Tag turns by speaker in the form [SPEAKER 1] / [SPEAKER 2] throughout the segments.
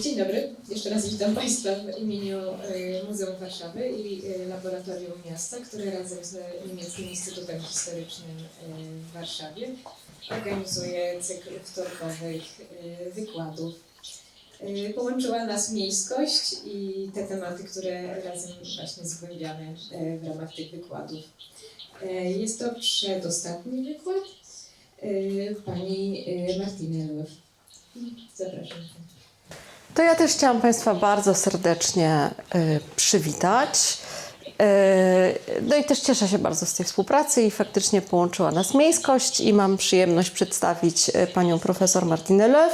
[SPEAKER 1] Dzień dobry, jeszcze raz witam Państwa w imieniu Muzeum Warszawy i Laboratorium Miasta, które razem z Niemieckim Instytutem Historycznym w Warszawie organizuje cykl wtorkowych wykładów. Połączyła nas miejskość i te tematy, które razem właśnie zgłębiamy w ramach tych wykładów. Jest to przedostatni wykład pani Martiny. Zapraszam.
[SPEAKER 2] To ja też chciałam Państwa bardzo serdecznie przywitać. No i też cieszę się bardzo z tej współpracy i faktycznie połączyła nas miejskość i mam przyjemność przedstawić panią profesor Martinę,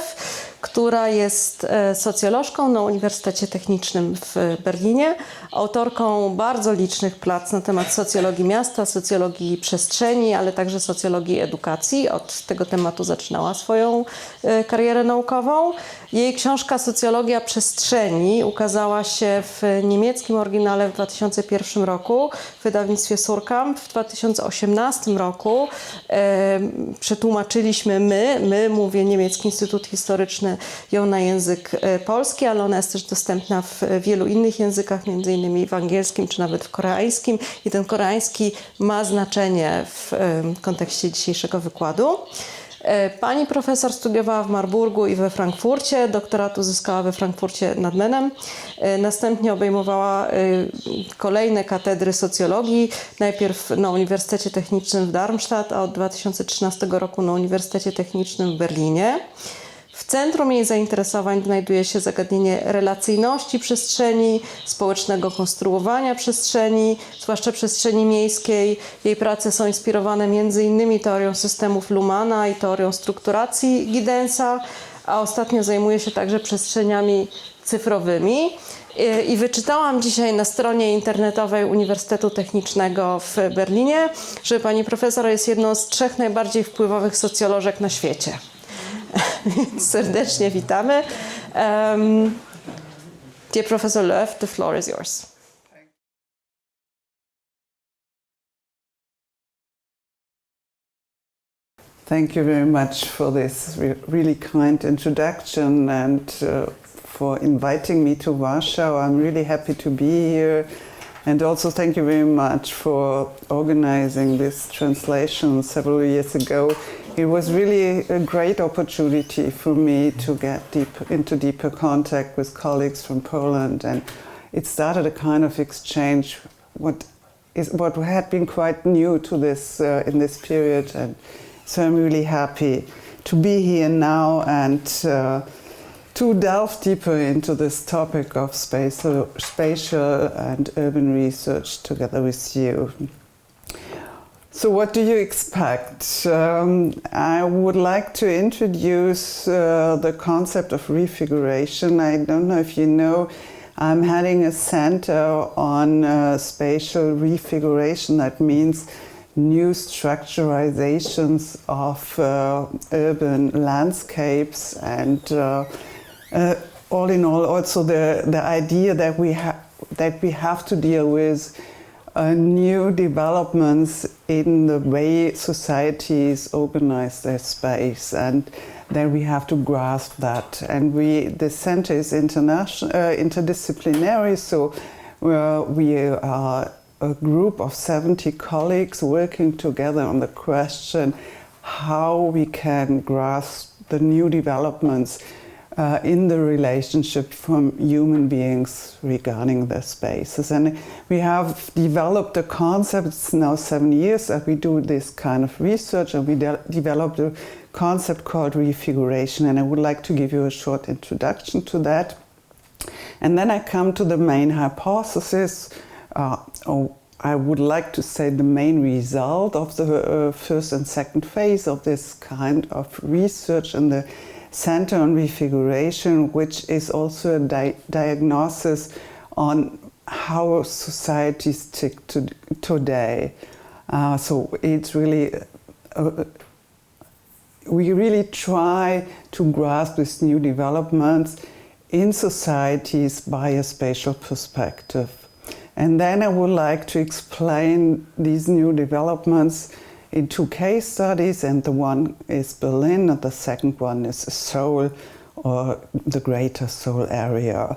[SPEAKER 2] która jest socjolożką na Uniwersytecie Technicznym w Berlinie, autorką bardzo licznych prac na temat socjologii miasta, socjologii przestrzeni, ale także socjologii edukacji. Od tego tematu zaczynała swoją karierę naukową. Jej książka Socjologia przestrzeni ukazała się w niemieckim oryginale w 2001 roku w wydawnictwie Surkamp. W 2018 roku przetłumaczyliśmy mówię Niemiecki Instytut Historyczny, ją na język polski, ale ona jest też dostępna w wielu innych językach, między innymi w angielskim czy nawet w koreańskim. I ten koreański ma znaczenie w kontekście dzisiejszego wykładu. Pani profesor studiowała w Marburgu i we Frankfurcie, doktorat uzyskała we Frankfurcie nad Menem. Następnie obejmowała kolejne katedry socjologii, najpierw na Uniwersytecie Technicznym w Darmstadt, a od 2013 roku na Uniwersytecie Technicznym w Berlinie. W centrum jej zainteresowań znajduje się zagadnienie relacyjności przestrzeni, społecznego konstruowania przestrzeni, zwłaszcza przestrzeni miejskiej. Jej prace są inspirowane m.in. teorią systemów Lumana i teorią strukturacji Giddensa, a ostatnio zajmuje się także przestrzeniami cyfrowymi. I wyczytałam dzisiaj na stronie internetowej Uniwersytetu Technicznego w Berlinie, że pani profesor jest jedną z 3 najbardziej wpływowych socjolożek na świecie. Serdecznie witamy. Dear Professor Löw, the floor is yours.
[SPEAKER 3] Thank you very much for this really kind introduction and for inviting me to Warsaw. I'm really happy to be here. And also thank you very much for organizing this translation several years ago. It was really a great opportunity for me to get into deeper contact with colleagues from Poland, and it started a kind of exchange what had been quite new to this in this period, and so I'm really happy to be here now and to delve deeper into this topic of spatial and urban research together with you. So what do you expect? I would like to introduce the concept of refiguration. I don't know if you know, I'm heading a center on spatial refiguration. That means new structuralizations of urban landscapes, and all in all also the idea that we have to deal with new developments in the way societies organize their space, and then we have to grasp that. And the center is interdisciplinary, so we are a group of 70 colleagues working together on the question how we can grasp the new developments in the relationship from human beings regarding their spaces. And we have developed a concept, it's now 7 years that we do this kind of research, and we developed a concept called refiguration, and I would like to give you a short introduction to that. And then I come to the main hypothesis, I would like to say the main result of the first and second phase of this kind of research in the Center on Refiguration, which is also a diagnosis on how societies tick today. So it's really, we really try to grasp these new developments in societies by a spatial perspective. And then I would like to explain these new developments in 2 case studies, and the one is Berlin and the second one is Seoul, or the Greater Seoul area.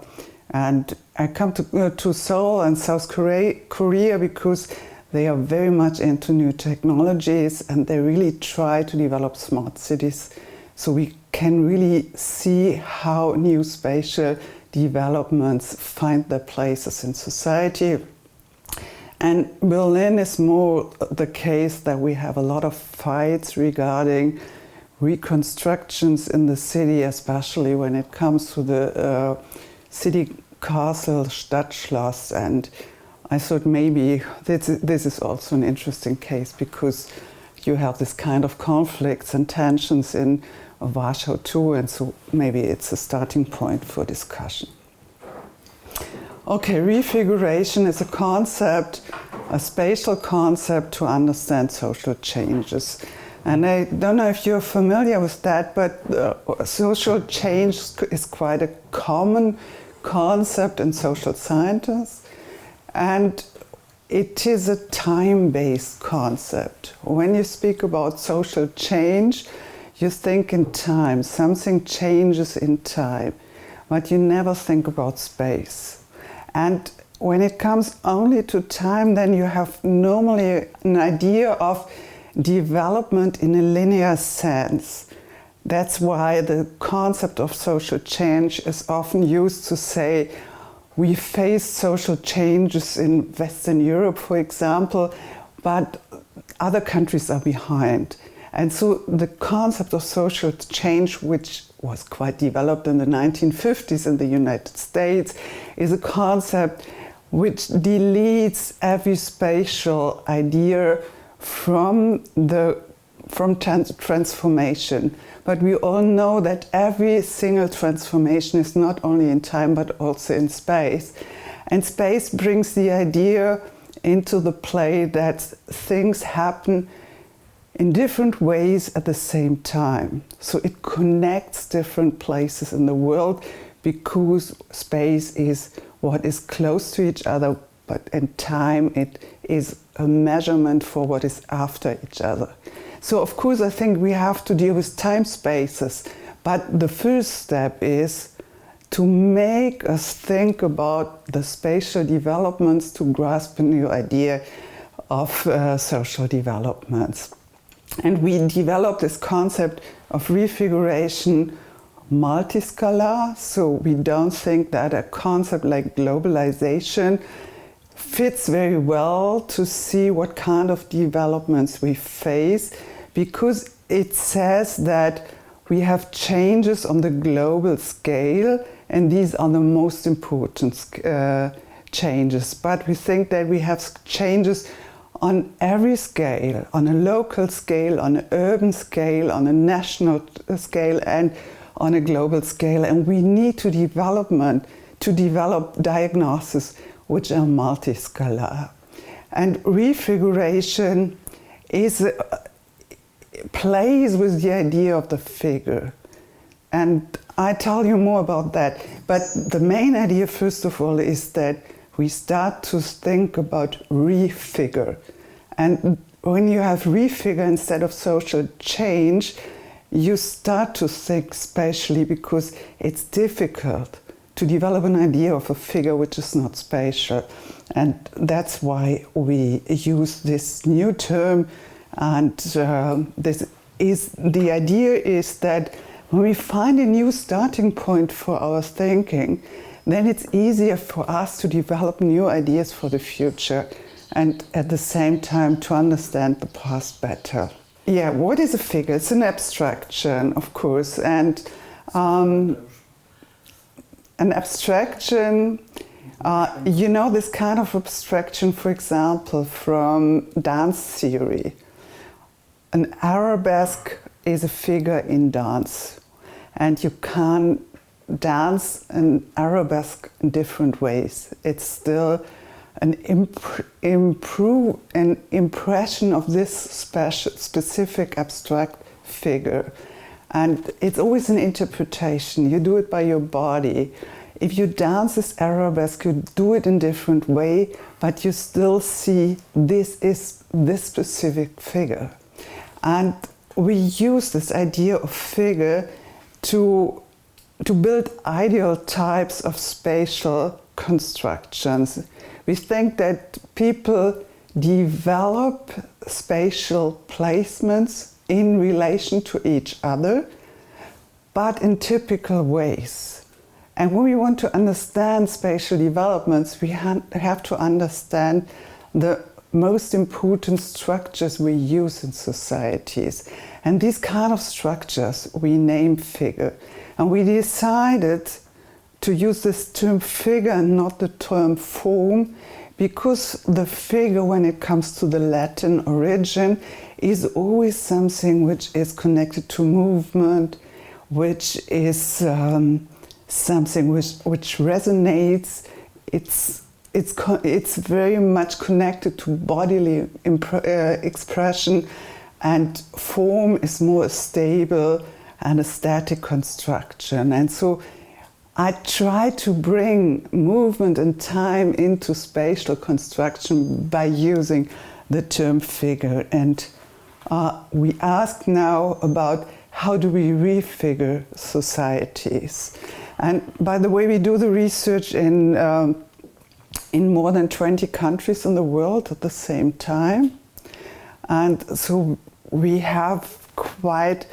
[SPEAKER 3] And I come to Seoul and South Korea because they are very much into new technologies and they really try to develop smart cities. So we can really see how new spatial developments find their places in society. And Berlin is more the case that we have a lot of fights regarding reconstructions in the city, especially when it comes to the city castle, Stadtschloss. And I thought maybe this is also an interesting case because you have this kind of conflicts and tensions in Warsaw too, and so maybe it's a starting point for discussion. Okay, refiguration is a concept, a spatial concept to understand social changes. And I don't know if you're familiar with that, but social change is quite a common concept in social sciences. And it is a time-based concept. When you speak about social change, you think in time, something changes in time, but you never think about space. And when it comes only to time, then you have normally an idea of development in a linear sense. That's why the concept of social change is often used to say, we face social changes in Western Europe, for example, but other countries are behind. And so the concept of social change, which was quite developed in the 1950s in the United States, is a concept which deletes every spatial idea from transformation. But we all know that every single transformation is not only in time but also in space. And space brings the idea into the play that things happen in different ways at the same time. So it connects different places in the world because space is what is close to each other, but in time it is a measurement for what is after each other. So of course I think we have to deal with time spaces, but the first step is to make us think about the spatial developments to grasp a new idea of social developments. And we developed this concept of refiguration multiscalar, so we don't think that a concept like globalization fits very well to see what kind of developments we face, because it says that we have changes on the global scale and these are the most important changes. But we think that we have changes on every scale, on a local scale, on an urban scale, on a national scale and on a global scale. And we need to develop diagnoses which are multiscalar. And refiguration plays with the idea of the figure. And I tell you more about that. But the main idea, first of all, is that we start to think about refigure. And when you have refigure instead of social change, you start to think spatially because it's difficult to develop an idea of a figure which is not spatial. And that's why we use this new term. And the idea is that when we find a new starting point for our thinking, then it's easier for us to develop new ideas for the future and at the same time to understand the past better. Yeah, what is a figure? It's an abstraction, of course, and an abstraction, you know, this kind of abstraction, for example, from dance theory. An arabesque is a figure in dance, and you can dance an arabesque in different ways. It's still an impression of this specific abstract figure. And it's always an interpretation. You do it by your body. If you dance this arabesque, you do it in a different way, but you still see this is this specific figure. And we use this idea of figure to to build ideal types of spatial constructions. We think that people develop spatial placements in relation to each other, but in typical ways. And when we want to understand spatial developments, we have to understand the most important structures we use in societies. And these kind of structures we name figure. And we decided to use this term figure and not the term form, because the figure, when it comes to the Latin origin, is always something which is connected to movement, which is something which resonates. It's very much connected to bodily expression, and form is more stable and a static construction. And so I try to bring movement and time into spatial construction by using the term figure. And we ask now about how do we refigure societies. And by the way, we do the research in more than 20 countries in the world at the same time. And so we have quite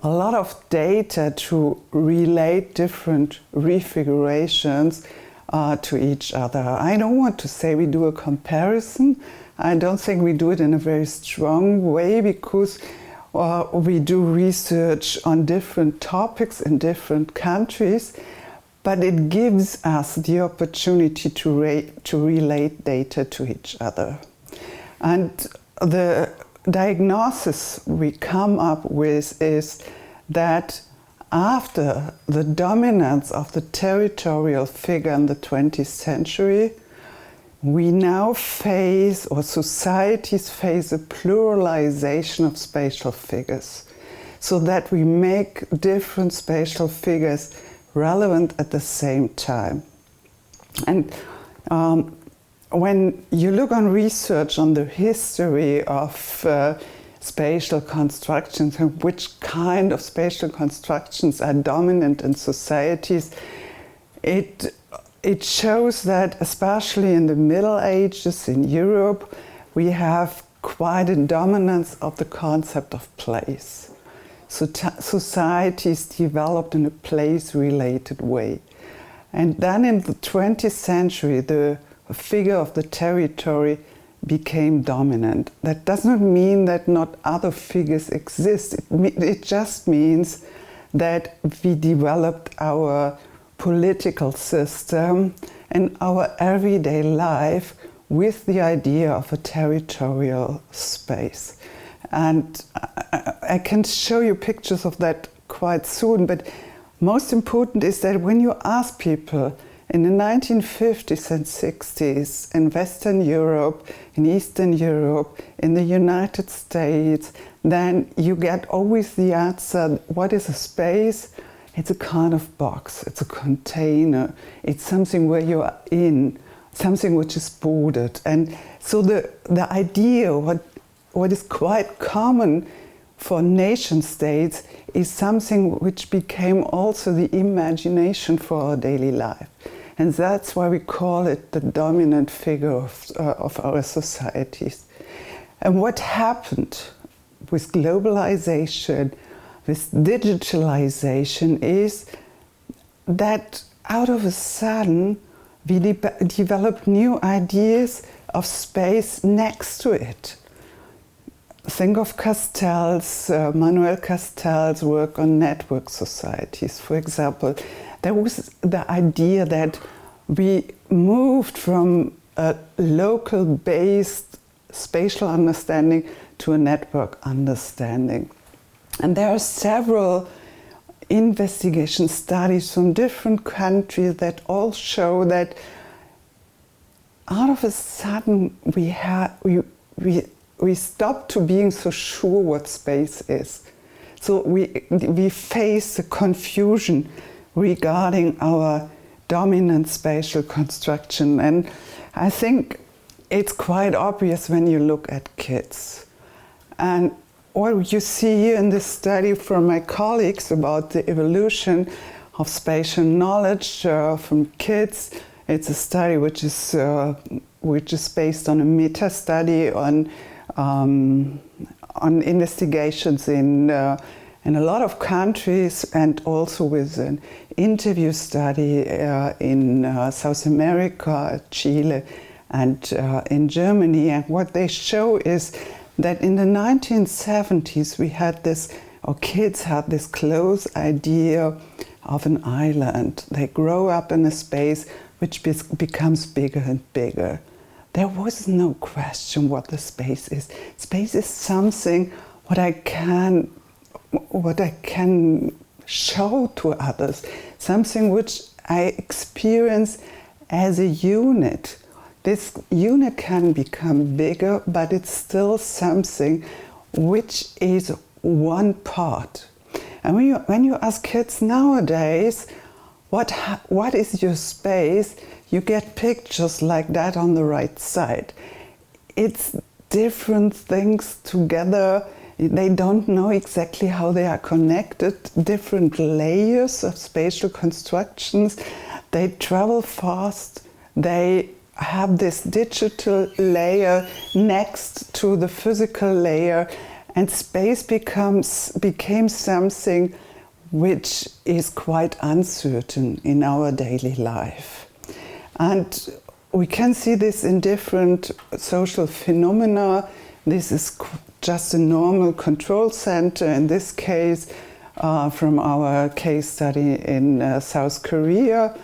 [SPEAKER 3] a lot of data to relate different refigurations to each other. I don't want to say we do a comparison. I don't think we do it in a very strong way, because we do research on different topics in different countries, but it gives us the opportunity to relate data to each other. And the diagnosis we come up with is that after the dominance of the territorial figure in the 20th century, we now face, or societies face, a pluralization of spatial figures, so that we make different spatial figures relevant at the same time. And when you look on research on the history of spatial constructions and which kind of spatial constructions are dominant in societies, it shows that, especially in the Middle Ages in Europe, we have quite a dominance of the concept of place. So societies developed in a place-related way. And then in the 20th century, the figure of the territory became dominant. That does not mean that not other figures exist. It just means that we developed our political system and our everyday life with the idea of a territorial space. And I can show you pictures of that quite soon, but most important is that when you ask people in the 1950s and 60s in Western Europe, in Eastern Europe, in the United States, then you get always the answer, what is a space? It's a kind of box, it's a container, it's something where you are in, something which is bordered. And so the idea, what is quite common for nation states, is something which became also the imagination for our daily life. And that's why we call it the dominant figure of our societies. And what happened with globalization, with digitalization, is that out of a sudden we developed new ideas of space next to it. Think of Castell's, Manuel Castell's work on network societies, for example. There was the idea that we moved from a local-based spatial understanding to a network understanding. And there are several investigation studies from different countries that all show that out of a sudden we stopped to being so sure what space is. So we face the confusion regarding our dominant spatial construction. And I think it's quite obvious when you look at kids. And what you see here in this study from my colleagues about the evolution of spatial knowledge from kids. It's a study which is based on a meta-study on investigations in a lot of countries, and also with an interview study in South America, Chile, and in Germany. And what they show is that in the 1970s we had this, or kids had this close idea of an island. They grow up in a space which becomes bigger and bigger. There was no question what the space is. Space is something what I can show to others, something which I experience as a unit. This unit can become bigger, but it's still something which is one part. And when you ask kids nowadays, what is your space, you get pictures like that on the right side. It's different things together. They don't know exactly how they are connected, different layers of spatial constructions. They travel fast. They have this digital layer next to the physical layer, and space became something which is quite uncertain in our daily life. And we can see this in different social phenomena. This is just a normal control center, in this case from our case study in South Korea.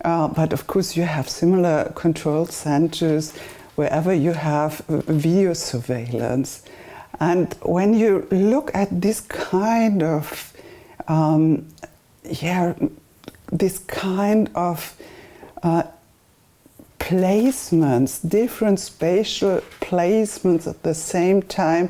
[SPEAKER 3] But of course you have similar control centers wherever you have video surveillance. And when you look at this kind of placements, different spatial placements at the same time,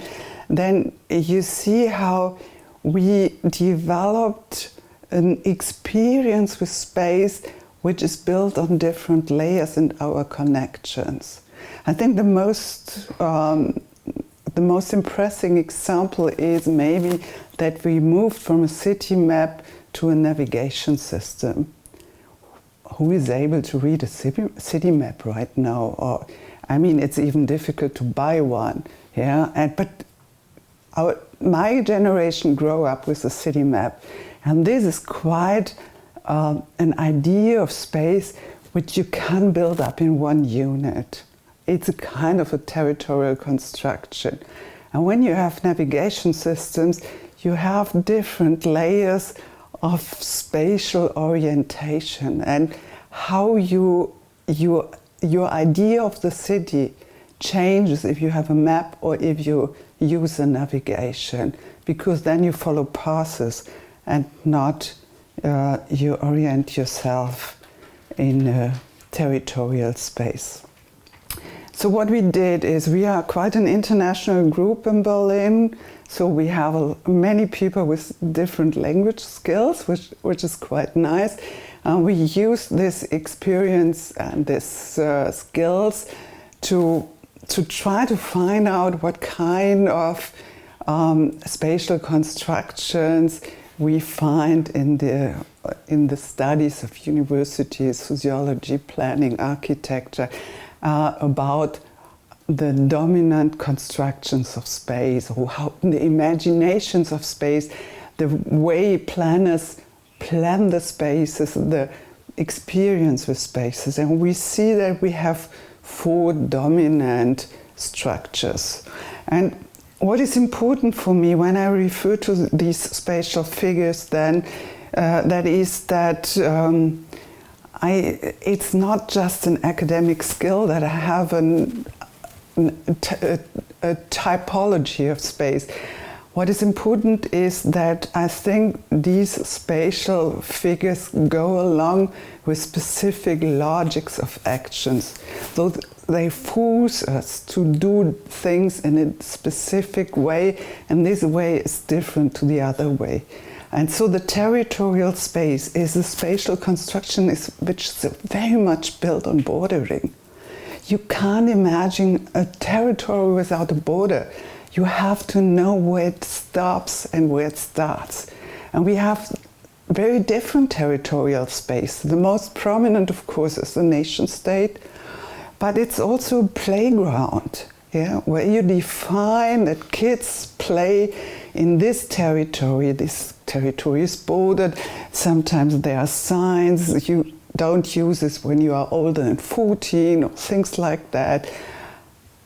[SPEAKER 3] then you see how we developed an experience with space which is built on different layers and our connections. I think the most impressive example is maybe that we moved from a city map to a navigation system. Who is able to read a city map right now? Or, I mean, it's even difficult to buy one. Yeah, but my generation grew up with a city map, and this is quite an idea of space which you can build up in one unit. It's a kind of a territorial construction. And when you have navigation systems, you have different layers of spatial orientation, and how your idea of the city changes if you have a map or if you use a navigation, because then you follow passes and not you orient yourself in a territorial space. So what we did is, we are quite an international group in Berlin, so we have many people with different language skills, which is quite nice. We use this experience and this skills to try to find out what kind of spatial constructions we find in the studies of universities, sociology, planning, architecture, about the dominant constructions of space, or how the imaginations of space, the way planners plan the spaces, the experience with spaces. And we see that we have 4 dominant structures. And what is important for me when I refer to these spatial figures, then, that is that it's not just an academic skill that I have a typology of space. What is important is that I think these spatial figures go along with specific logics of actions. So they force us to do things in a specific way, and this way is different to the other way. And so the territorial space is a spatial construction which is very much built on bordering. You can't imagine a territory without a border. You have to know where it stops and where it starts. And we have very different territorial space. The most prominent, of course, is the nation state, but it's also a playground, yeah, where you define that kids play in this territory. This territory is bordered. Sometimes there are signs. You don't use this when you are older than 14 or things like that.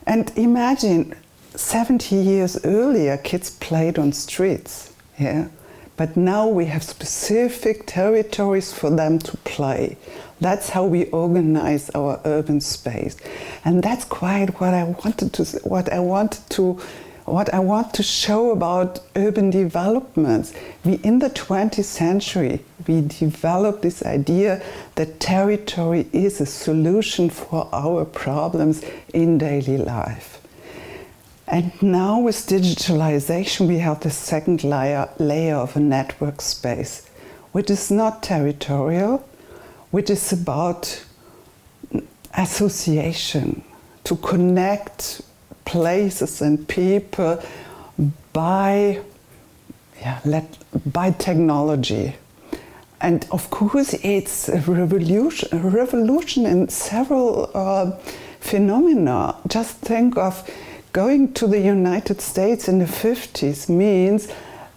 [SPEAKER 3] And imagine 70 years earlier, kids played on streets, yeah. But now we have specific territories for them to play. That's how we organize our urban space, and that's quite what I want to show about urban developments. In the 20th century, we developed this idea that territory is a solution for our problems in daily life. And now with digitalization, we have the second layer of a network space, which is not territorial, which is about association, to connect places and people by technology. And of course, it's a revolution in several phenomena. Just think of going to the United States in the 50s means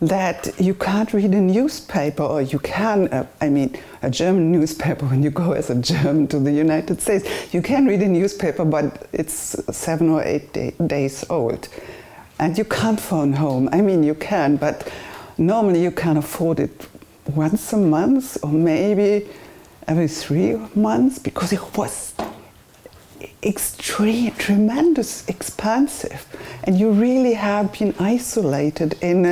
[SPEAKER 3] that you can't read a newspaper, or you can, a German newspaper, when you go as a German to the United States, you can read a newspaper, but it's 7 or 8 days old. And you can't phone home. You can, but normally you can afford it once a month, or maybe every 3 months, because it was tremendous, expansive, and you really have been isolated in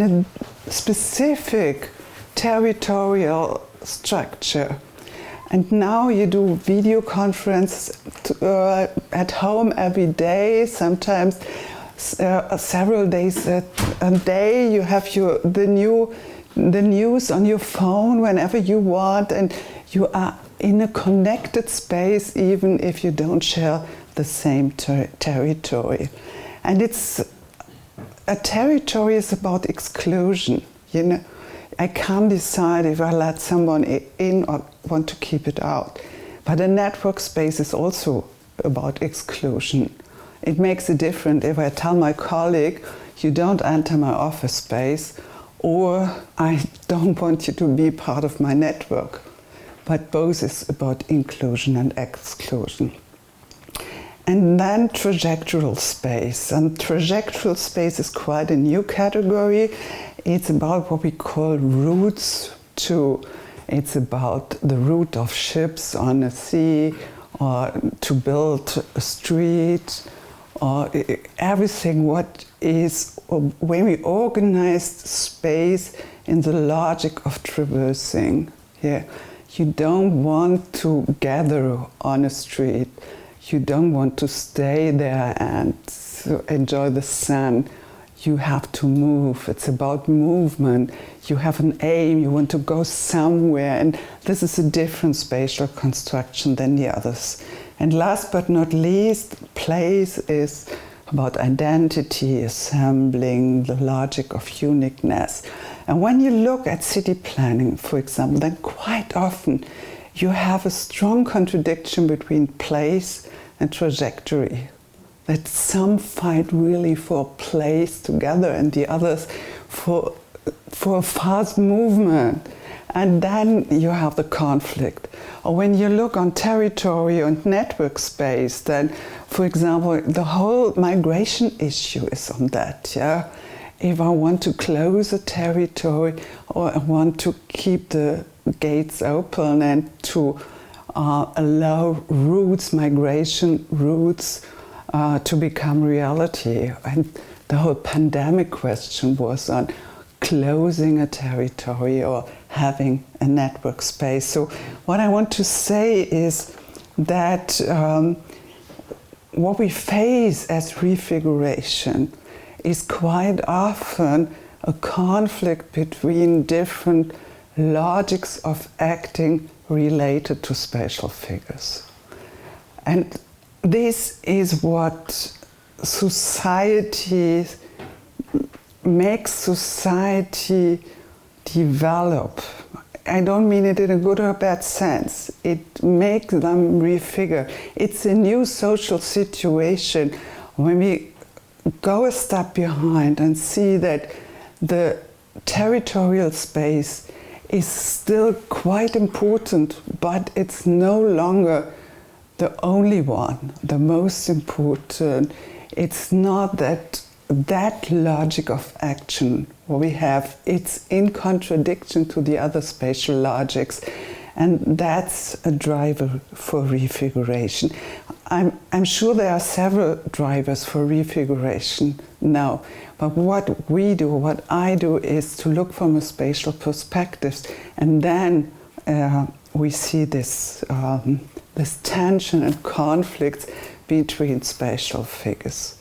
[SPEAKER 3] a specific territorial structure. And now you do video conference at home every day, sometimes several days a day. You have the news on your phone whenever you want, and you are in a connected space, even if you don't share the same territory. And a territory is about exclusion. I can't decide if I let someone in or want to keep it out. But a network space is also about exclusion. It makes a difference if I tell my colleague, you don't enter my office space, or I don't want you to be part of my network. But both is about inclusion and exclusion. And then trajectoral space. And trajectoral space is quite a new category. It's about what we call routes to. It's about the route of ships on a sea, or to build a street, or everything what is when we organize space in the logic of traversing. Yeah. You don't want to gather on a street. You don't want to stay there and enjoy the sun. You have to move. It's about movement. You have an aim. You want to go somewhere. And this is a different spatial construction than the others. And last but not least, place is about identity, assembling, the logic of uniqueness. And when you look at city planning, for example, then quite often you have a strong contradiction between place and trajectory. That some fight really for place together and the others for fast movement. And then you have the conflict. Or when you look on territory and network space, then, for example, the whole migration issue is on that, yeah? If I want to close a territory, or I want to keep the gates open and to allow migration routes to become reality. And the whole pandemic question was on closing a territory or having a network space. So what I want to say is that what we face as refiguration is quite often a conflict between different logics of acting related to spatial figures. And this is what makes society develop. I don't mean it in a good or bad sense. It makes them refigure. It's a new social situation when we go a step behind and see that the territorial space is still quite important, but it's no longer the only one, the most important. It's not that logic of action what we have, it's in contradiction to the other spatial logics, and that's a driver for refiguration. I'm sure there are several drivers for refiguration now, but what we do, what I do, is to look from a spatial perspective, and then we see this tension and conflicts between spatial figures.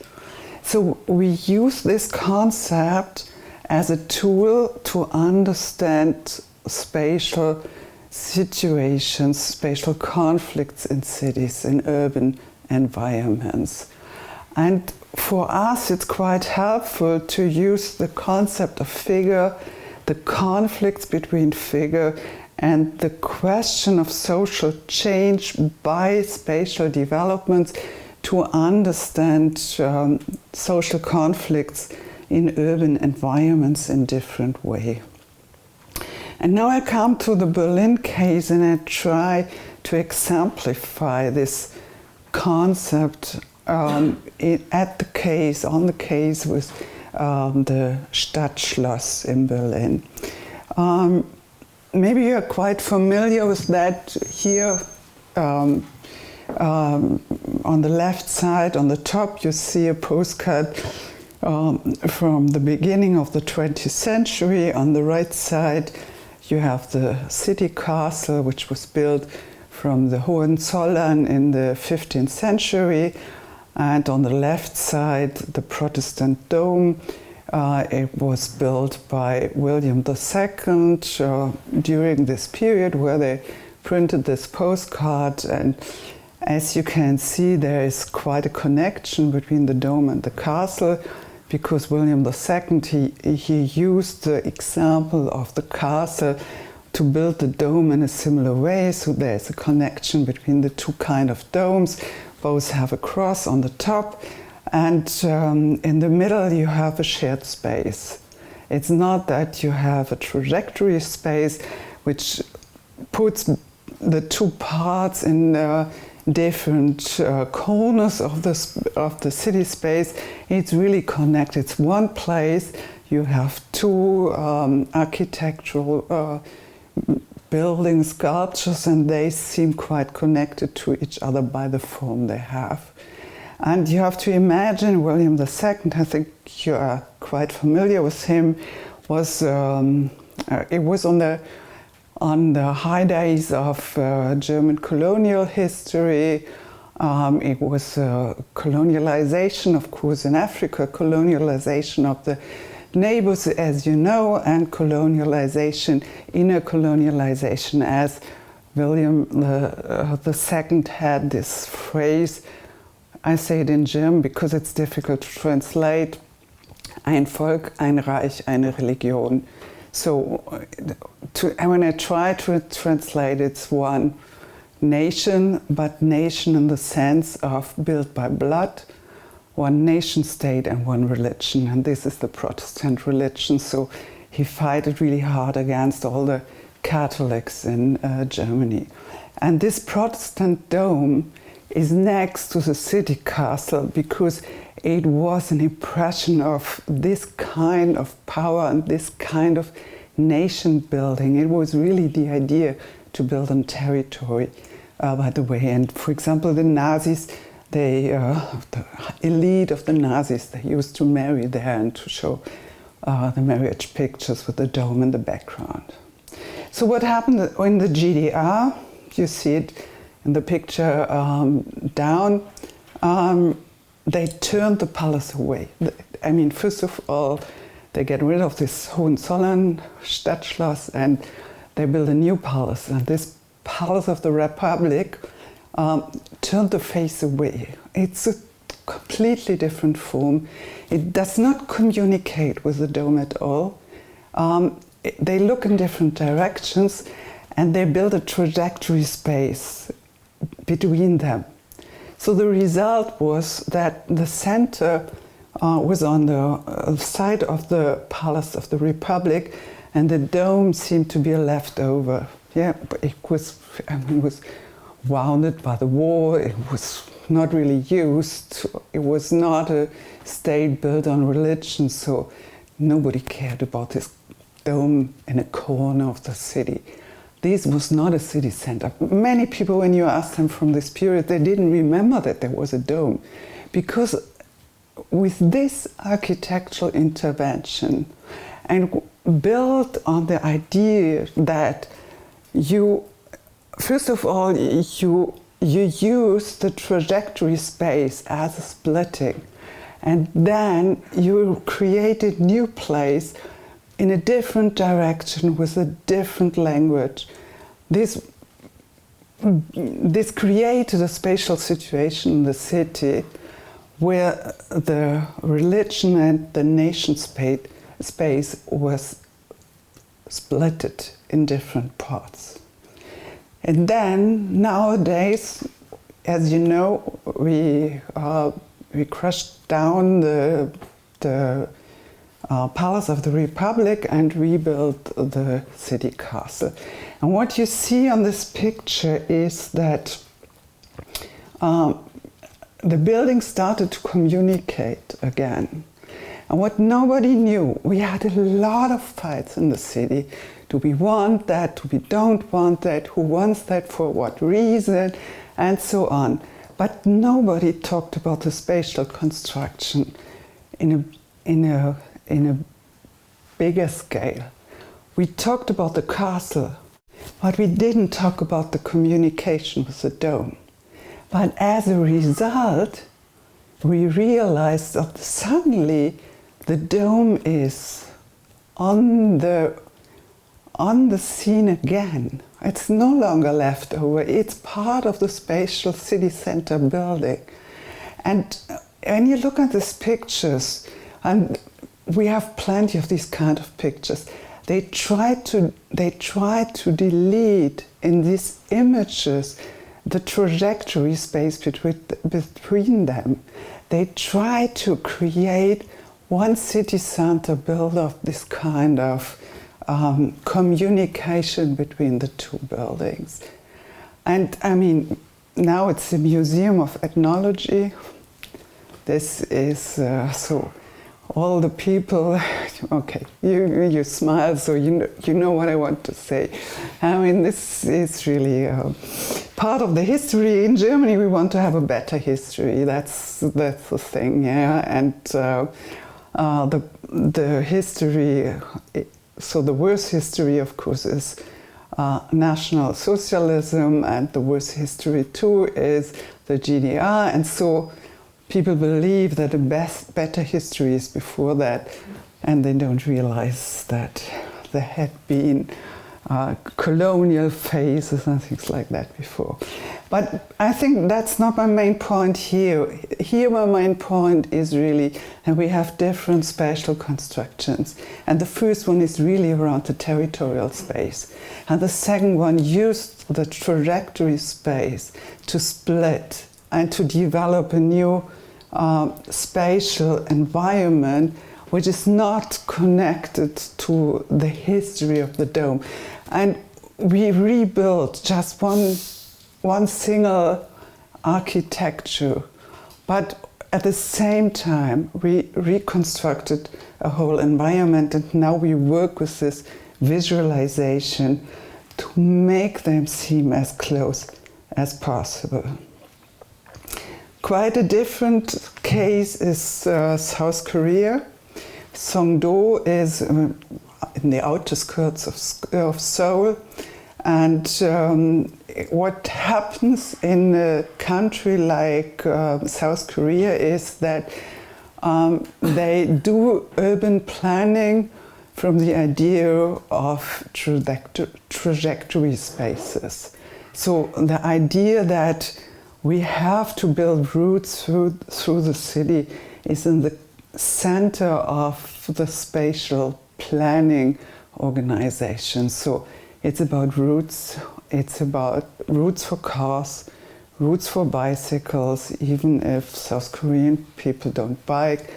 [SPEAKER 3] So we use this concept as a tool to understand spatial situations, spatial conflicts in cities, in urban environments. And for us, it's quite helpful to use the concept of figure, the conflicts between figure, and the question of social change by spatial developments to understand social conflicts in urban environments in different way. And now I come to the Berlin case, and I try to exemplify this concept on the case with the Stadtschloss in Berlin. Maybe you're quite familiar with that here. On the left side, on the top, you see a postcard from the beginning of the 20th century. On the right side, you have the city castle, which was built from the Hohenzollern in the 15th century. And on the left side, the Protestant dome. It was built by William II during this period where they printed this postcard. And as you can see, there is quite a connection between the dome and the castle, because William II, he used the example of the castle to build the dome in a similar way. So there's a connection between the two kind of domes. Both have a cross on the top, and in the middle you have a shared space. It's not that you have a trajectory space which puts the two parts in different corners of the city space. It's really connected. It's one place. You have two architectural building sculptures, and they seem quite connected to each other by the form they have. And you have to imagine William II, I think you are quite familiar with him, was it was on the high days of German colonial history. It was colonialization, of course, in Africa, colonialization of the neighbors, as you know, and colonialization, inner colonialization, as William II had this phrase. I say it in German because it's difficult to translate. Ein Volk, ein Reich, eine Religion. So when I try to translate, it's one nation, but nation in the sense of built by blood, one nation state and one religion. And this is the Protestant religion. So he fought really hard against all the Catholics in Germany. And this Protestant dome is next to the city castle because it was an impression of this kind of power and this kind of nation building. It was really the idea to build on territory, by the way. And for example, the Nazis, the elite of the Nazis, they used to marry there and to show the marriage pictures with the dome in the background. So what happened in the GDR, you see it in the picture down, they turned the palace away. I mean, first of all, they get rid of this Hohenzollern Stadtschloss and they build a new palace. And this Palace of the Republic turned the face away. It's a completely different form. It does not communicate with the dome at all. they look in different directions, and they build a trajectory space between them. So the result was that the center was on the side of the Palace of the Republic, and the dome seemed to be a leftover. Yeah, but it was wounded by the war. It was not really used. It was not a state built on religion, so nobody cared about this dome in a corner of the city. This was not a city center. Many people, when you asked them from this period, they didn't remember that there was a dome, because with this architectural intervention and built on the idea that you, first of all, you use the trajectory space as a splitting, and then you created new place in a different direction with a different language. This created a spatial situation in the city where the religion and the nation space was splitted in different parts. And then nowadays, as you know, we crushed down the Palace of the Republic and rebuilt the city castle. And what you see on this picture is that the building started to communicate again. And what nobody knew, we had a lot of fights in the city. Do we want that? Do we don't want that? Who wants that? For what reason? And so on. But nobody talked about the spatial construction in a bigger scale. We talked about the castle, but we didn't talk about the communication with the dome. But as a result, we realized that suddenly the dome is on the scene again. It's no longer left over. It's part of the spatial city center building. And when you look at these pictures, and we have plenty of these kind of pictures, they try to delete in these images the trajectory space between them. They try to create one city center built of this kind of communication between the two buildings. And I mean, now it's a museum of ethnology. This is so all the people, okay, you smile, so you know what I want to say. I mean, this is really part of the history. In Germany, we want to have a better history. That's the thing, yeah. And the history, so the worst history, of course, is National Socialism, and the worst history too is the GDR, and so people believe that the better history is before that, and they don't realize that there had been colonial phases and things like that before. But I think that's not my main point here. Here my main point is really that we have different spatial constructions. And the first one is really around the territorial space. And the second one used the trajectory space to split and to develop a new spatial environment which is not connected to the history of the dome. And we rebuilt just one single architecture, but at the same time we reconstructed a whole environment, and now we work with this visualization to make them seem as close as possible. Quite a different case is South Korea. Songdo is in the outskirts of Seoul, and what happens in a country like South Korea is that they do urban planning from the idea of trajectory spaces. So the idea that we have to build routes through the city is in the center of the spatial planning organization. So it's about routes. It's about routes for cars, routes for bicycles, even if South Korean people don't bike,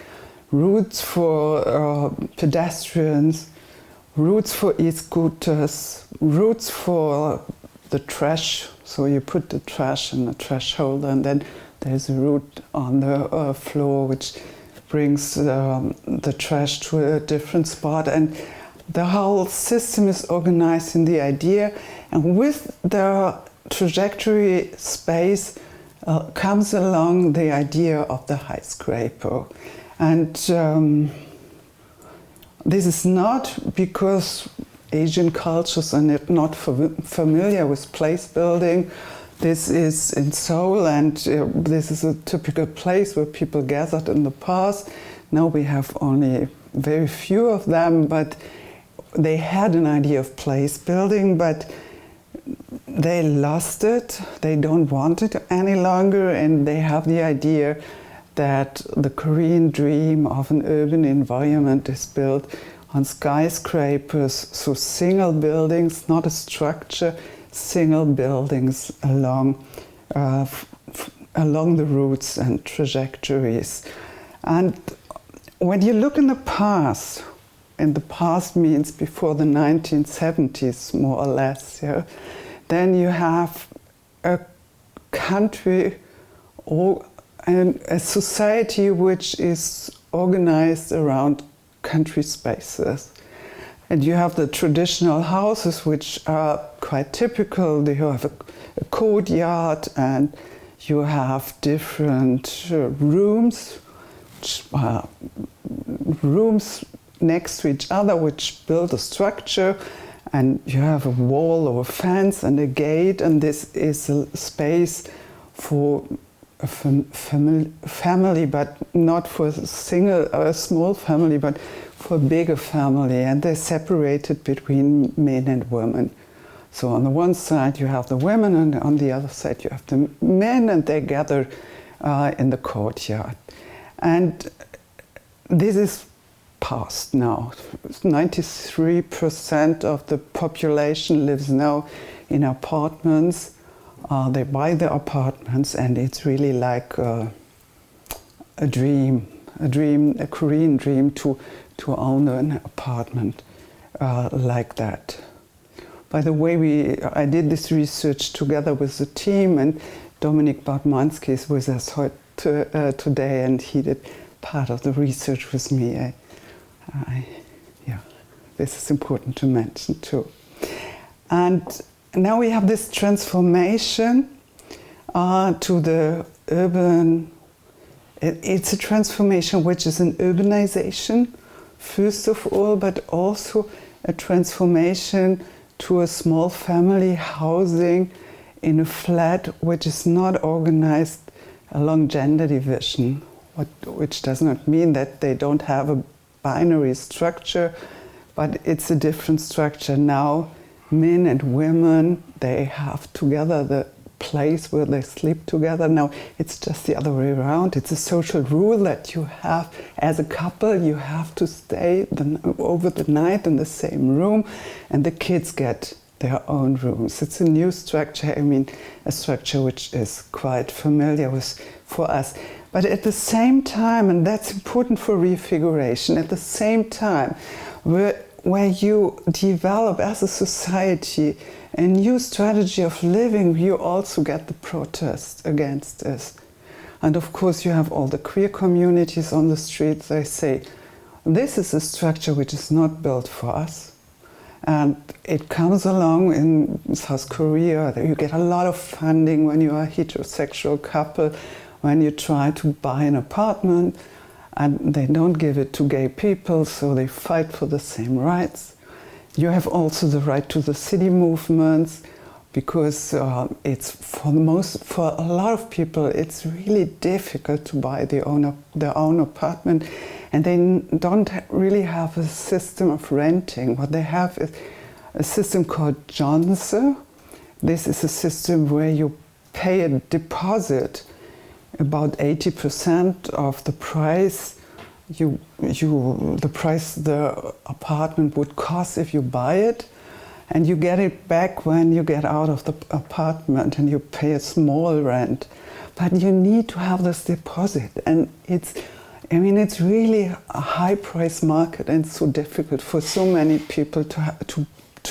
[SPEAKER 3] routes for pedestrians, routes for e-scooters, routes for the trash. So you put the trash in the trash holder, and then there's a route on the floor which brings the trash to a different spot. And the whole system is organized in the idea, and with the trajectory space comes along the idea of the high scraper. And this is not because Asian cultures are not familiar with place building. This is in Seoul, and this is a typical place where people gathered in the past. Now we have only very few of them, but they had an idea of place building, but they lost it. They don't want it any longer, and they have the idea that the Korean dream of an urban environment is built on skyscrapers, so single buildings, not a structure, single buildings along the routes and trajectories. And when you look in the past, and the past means before the 1970s, more or less, yeah, then you have a country or a society which is organized around country spaces. And you have the traditional houses, which are quite typical. You have a courtyard, and you have different rooms next to each other, which build a structure. And you have a wall or a fence and a gate, and this is a space for a family, but not for a small family, but for a bigger family, and they're separated between men and women. So on the one side you have the women, and on the other side you have the men, and they gather in the courtyard. And this is past now. 93% of the population lives now in apartments. They buy the apartments, and it's really like a dream, a Korean dream to own an apartment like that. By the way, I did this research together with the team, and Dominik Bartmanski is with us today, and he did part of the research with me. Yeah, this is important to mention too. And now we have this transformation to the urban. It's a transformation which is an urbanization, first of all, but also a transformation to a small family housing in a flat which is not organized along gender division, which does not mean that they don't have a binary structure, but it's a different structure now. Men and women, they have together the place where they sleep together. Now it's just the other way around. It's a social rule that you have, as a couple, you have to stay over the night in the same room, and the kids get their own rooms. It's a new structure, I mean, a structure which is quite familiar for us. But at the same time, and that's important for refiguration, at the same time, where you develop as a society a new strategy of living, you also get the protest against this. And of course you have all the queer communities on the streets. They say, this is a structure which is not built for us. And it comes along in South Korea. You get a lot of funding when you are a heterosexual couple, when you try to buy an apartment, and they don't give it to gay people, so they fight for the same rights. You have also the right to the city movements, because it's for a lot of people, it's really difficult to buy their own apartment, and they don't really have a system of renting. What they have is a system called Jonse. This is a system where you pay a deposit, about 80% of the price, the price the apartment would cost if you buy it, and you get it back when you get out of the apartment and you pay a small rent. But you need to have this deposit, and it's really a high price market, and it's so difficult for so many people to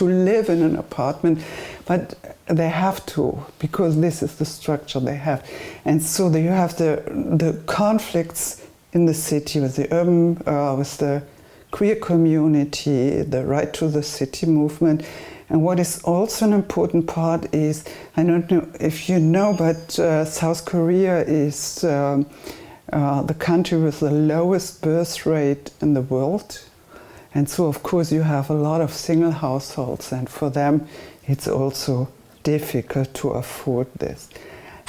[SPEAKER 3] live in an apartment, but they have to, because this is the structure they have. And so you have the conflicts in the city with the urban, with the queer community, the right to the city movement. And what is also an important part is, I don't know if you know, but South Korea is the country with the lowest birth rate in the world. And so, of course, you have a lot of single households, and for them it's also difficult to afford this.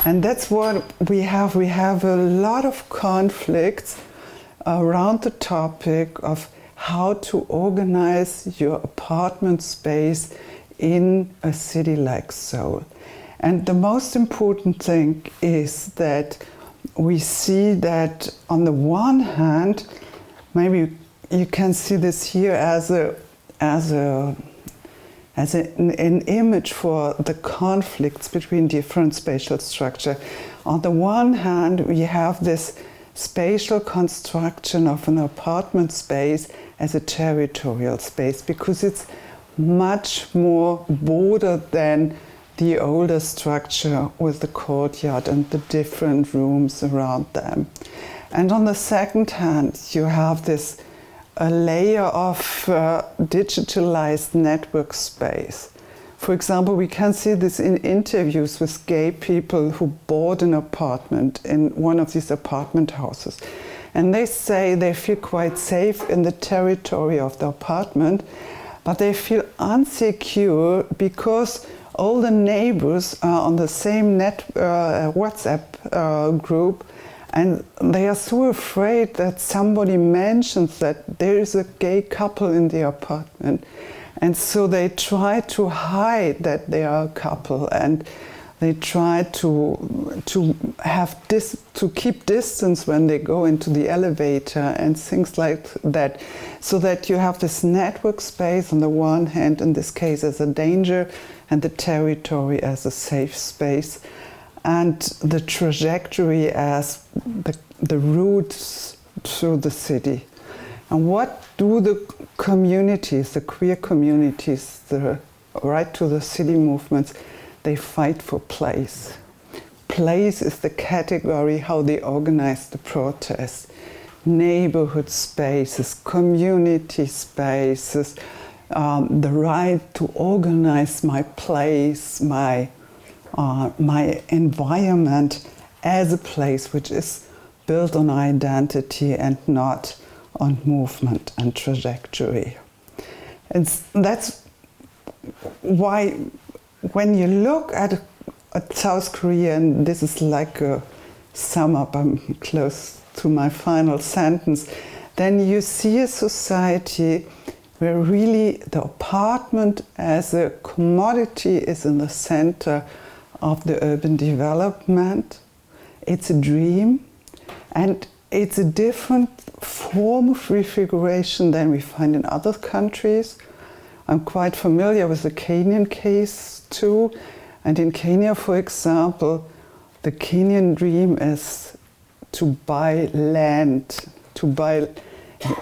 [SPEAKER 3] And that's what we have. We have a lot of conflicts around the topic of how to organize your apartment space in a city like Seoul. And the most important thing is that we see that on the one hand, maybe you can see this here as an image for the conflicts between different spatial structure. On the one hand, we have this spatial construction of an apartment space as a territorial space, because it's much more bordered than the older structure with the courtyard and the different rooms around them. And on the second hand, you have this a layer of digitalized network space. For example, we can see this in interviews with gay people who bought an apartment in one of these apartment houses. And they say they feel quite safe in the territory of the apartment, but they feel insecure because all the neighbors are on the same WhatsApp group, and they are so afraid that somebody mentions that there is a gay couple in the apartment. And so they try to hide that they are a couple, and they try to keep distance when they go into the elevator and things like that, so that you have this network space on the one hand, in this case as a danger, and the territory as a safe space, and the trajectory as the routes through the city. And what do the communities, the queer communities, the right to the city movements, they fight for place. Place is the category how they organize the protests. Neighborhood spaces, community spaces, the right to organize my place, my environment as a place which is built on identity and not on movement and trajectory. And that's why when you look at South Korea, and this is like a sum up, I'm close to my final sentence, then you see a society where really the apartment as a commodity is in the center of the urban development. It's a dream, and it's a different form of refiguration than we find in other countries. I'm quite familiar with the Kenyan case too, and in Kenya, for example, the Kenyan dream is to buy land,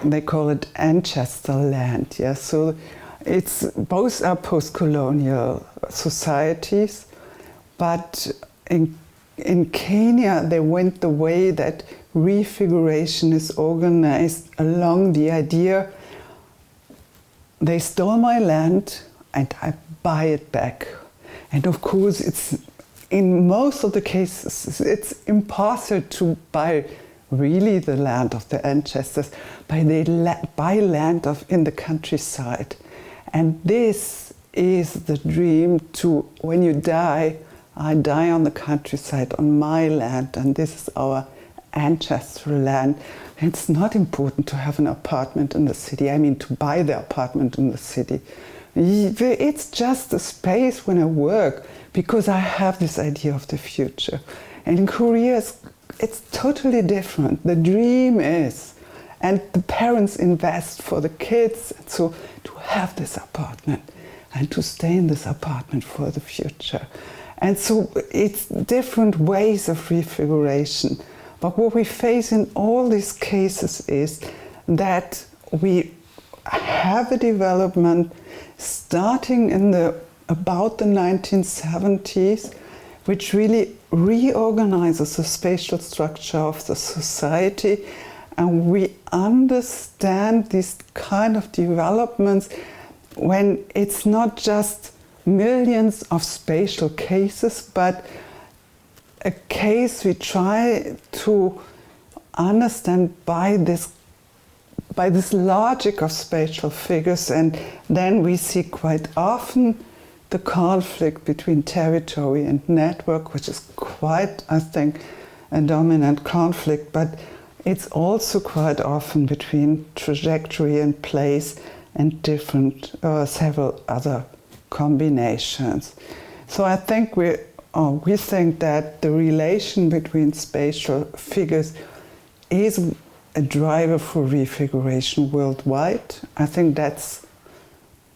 [SPEAKER 3] they call it ancestor land. Yeah? So it's both are post-colonial societies, but in Kenya they went the way that refiguration is organized along the idea, they stole my land and I buy it back. And of course, it's in most of the cases, it's impossible to buy really the land of the ancestors, but they buy land in the countryside. And this is the dream to, when you die, I die on the countryside, on my land, and this is our ancestral land. It's not important to have an apartment in the city, I mean to buy the apartment in the city. It's just a space when I work, because I have this idea of the future. And in Korea, it's totally different. The dream is, and the parents invest for the kids, so to have this apartment and to stay in this apartment for the future. And so it's different ways of refiguration. But what we face in all these cases is that we have a development starting in about the 1970s, which really reorganizes the spatial structure of the society, and we understand these kind of developments when it's not just millions of spatial cases, but a case we try to understand by this logic of spatial figures, and then we see quite often the conflict between territory and network, which is quite, I think, a dominant conflict, but it's also quite often between trajectory and place and different, several other combinations. So I think we think that the relation between spatial figures is a driver for refiguration worldwide. I think that's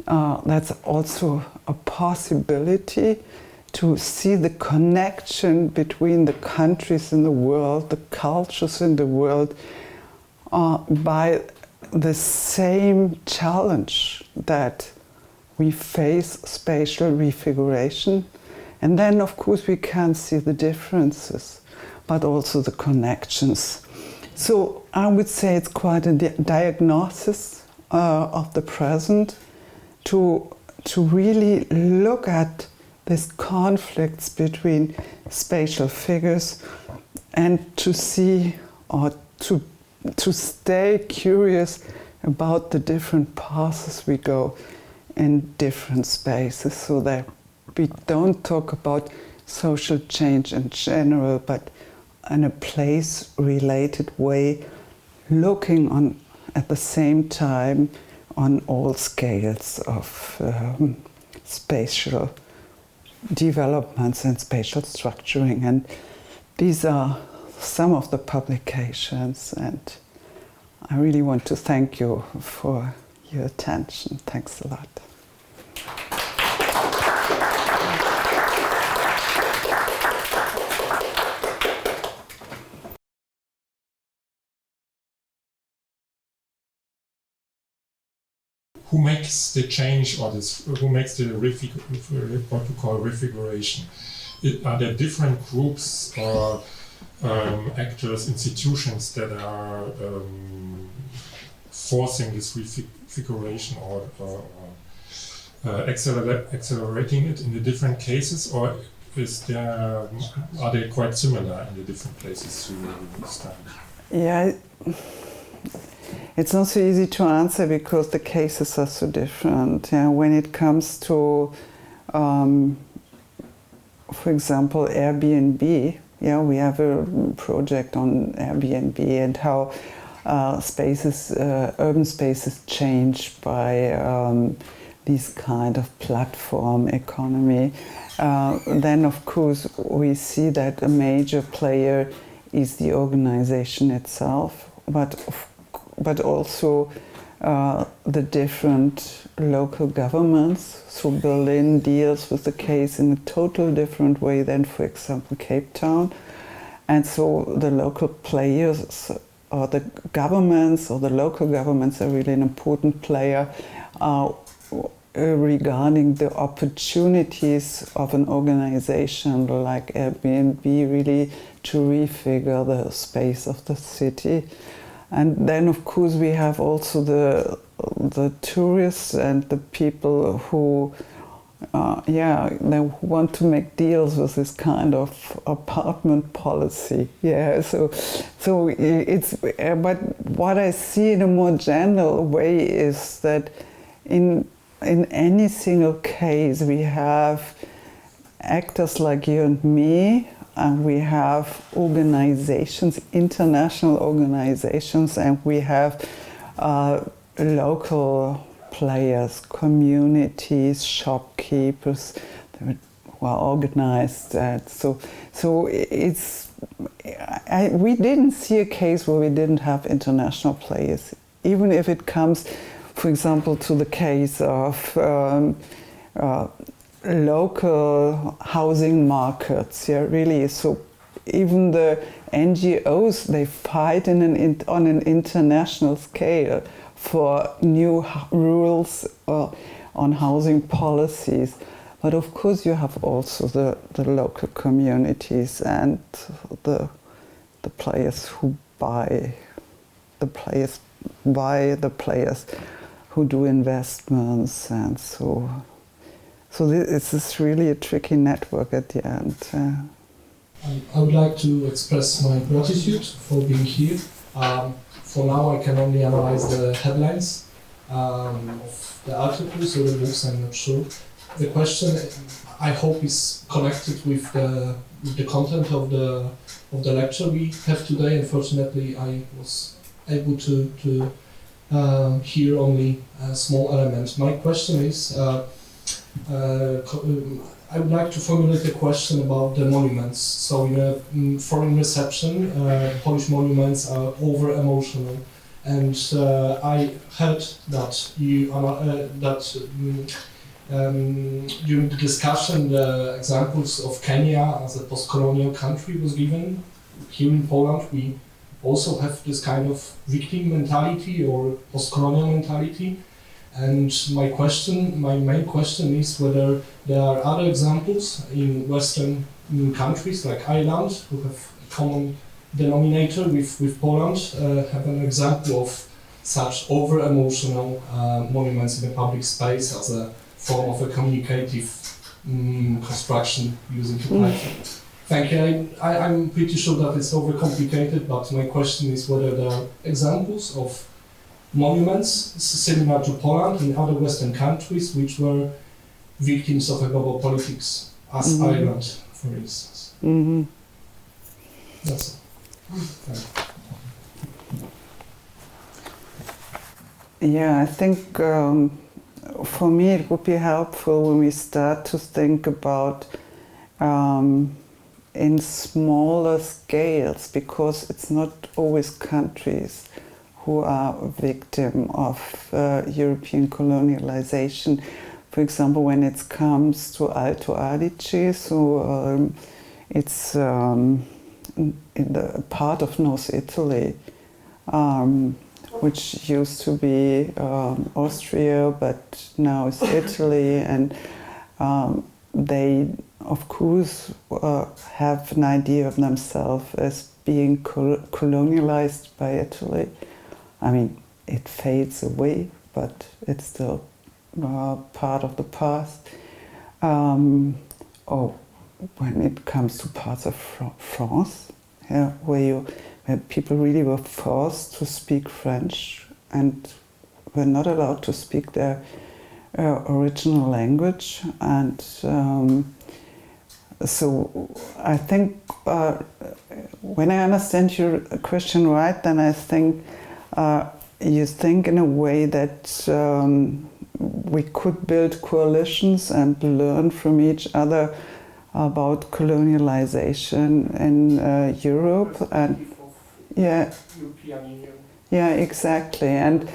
[SPEAKER 3] also a possibility to see the connection between the countries in the world, the cultures in the world, by the same challenge that we face spatial refiguration. And then, of course, we can see the differences, but also the connections. So I would say it's quite a diagnosis of the present to really look at these conflicts between spatial figures and to see or to stay curious about the different paths we go in different spaces, so that we don't talk about social change in general, but in a place-related way, looking on at the same time on all scales of spatial developments and spatial structuring. And these are some of the publications, and I really want to thank you for your attention. Thanks a lot.
[SPEAKER 4] Who makes the change, or who makes the what we call refiguration? Are there different groups or actors, institutions that are forcing this refiguration or accelerating it in the different cases, or are they quite similar in the different places you study?
[SPEAKER 3] Yeah. It's not so easy to answer because the cases are so different. Yeah, when it comes to, for example, Airbnb, yeah, we have a project on Airbnb and how urban spaces change by these kind of platform economy. Then, of course, we see that a major player is the organization itself, but also the different local governments. So Berlin deals with the case in a total different way than, for example, Cape Town. And so the local players or the governments or the local governments are really an important player regarding the opportunities of an organization like Airbnb really to refigure the space of the city. And then, of course, we have also the tourists and the people who, they want to make deals with this kind of apartment policy. Yeah, so it's. But what I see in a more general way is that in any single case we have actors like you and me. And we have organizations, international organizations, and we have local players, communities, shopkeepers who are organized. So we didn't see a case where we didn't have international players, even if it comes, for example, to the case of local housing markets. Yeah, really. So even the NGOs, they fight on an international scale for new rules on housing policies. But of course, you have also the local communities and the players who buy, the players who do investments, and so this is really a tricky network at the end.
[SPEAKER 5] I would like to express my gratitude for being here. For now, I can only analyze the headlines of the articles or the books. I'm not sure. The question, I hope, is connected with the content of the lecture we have today. Unfortunately, I was able to hear only a small element. My question is, I would like to formulate a question about the monuments. So in a foreign reception, Polish monuments are over-emotional. And I heard that during the discussion, the examples of Kenya as a post-colonial country was given. Here in Poland, we also have this kind of victim mentality or post-colonial mentality. And my main question is whether there are other examples in Western countries like Ireland, who have a common denominator with Poland, have an example of such over-emotional monuments in the public space as a form of a communicative construction using the Python. Thank you. I'm pretty sure that it's overcomplicated, but my question is whether there are examples of monuments similar to Poland in other Western countries which were victims of a global politics, as Ireland, for instance. That's all. Thank you.
[SPEAKER 3] Yeah, I think for me it would be helpful when we start to think about in smaller scales, because it's not always countries who are a victim of European colonialization. For example, when it comes to Alto Adige, so it's in the part of North Italy, which used to be Austria, but now it's Italy, and they, of course, have an idea of themselves as being colonialized by Italy. I mean, it fades away, but it's still part of the past. Or when it comes to parts of France, yeah, where people really were forced to speak French and were not allowed to speak their original language. And so I think when I understand your question right, then I think you think in a way that we could build coalitions and learn from each other about colonialization in Europe. And yeah, yeah, exactly. And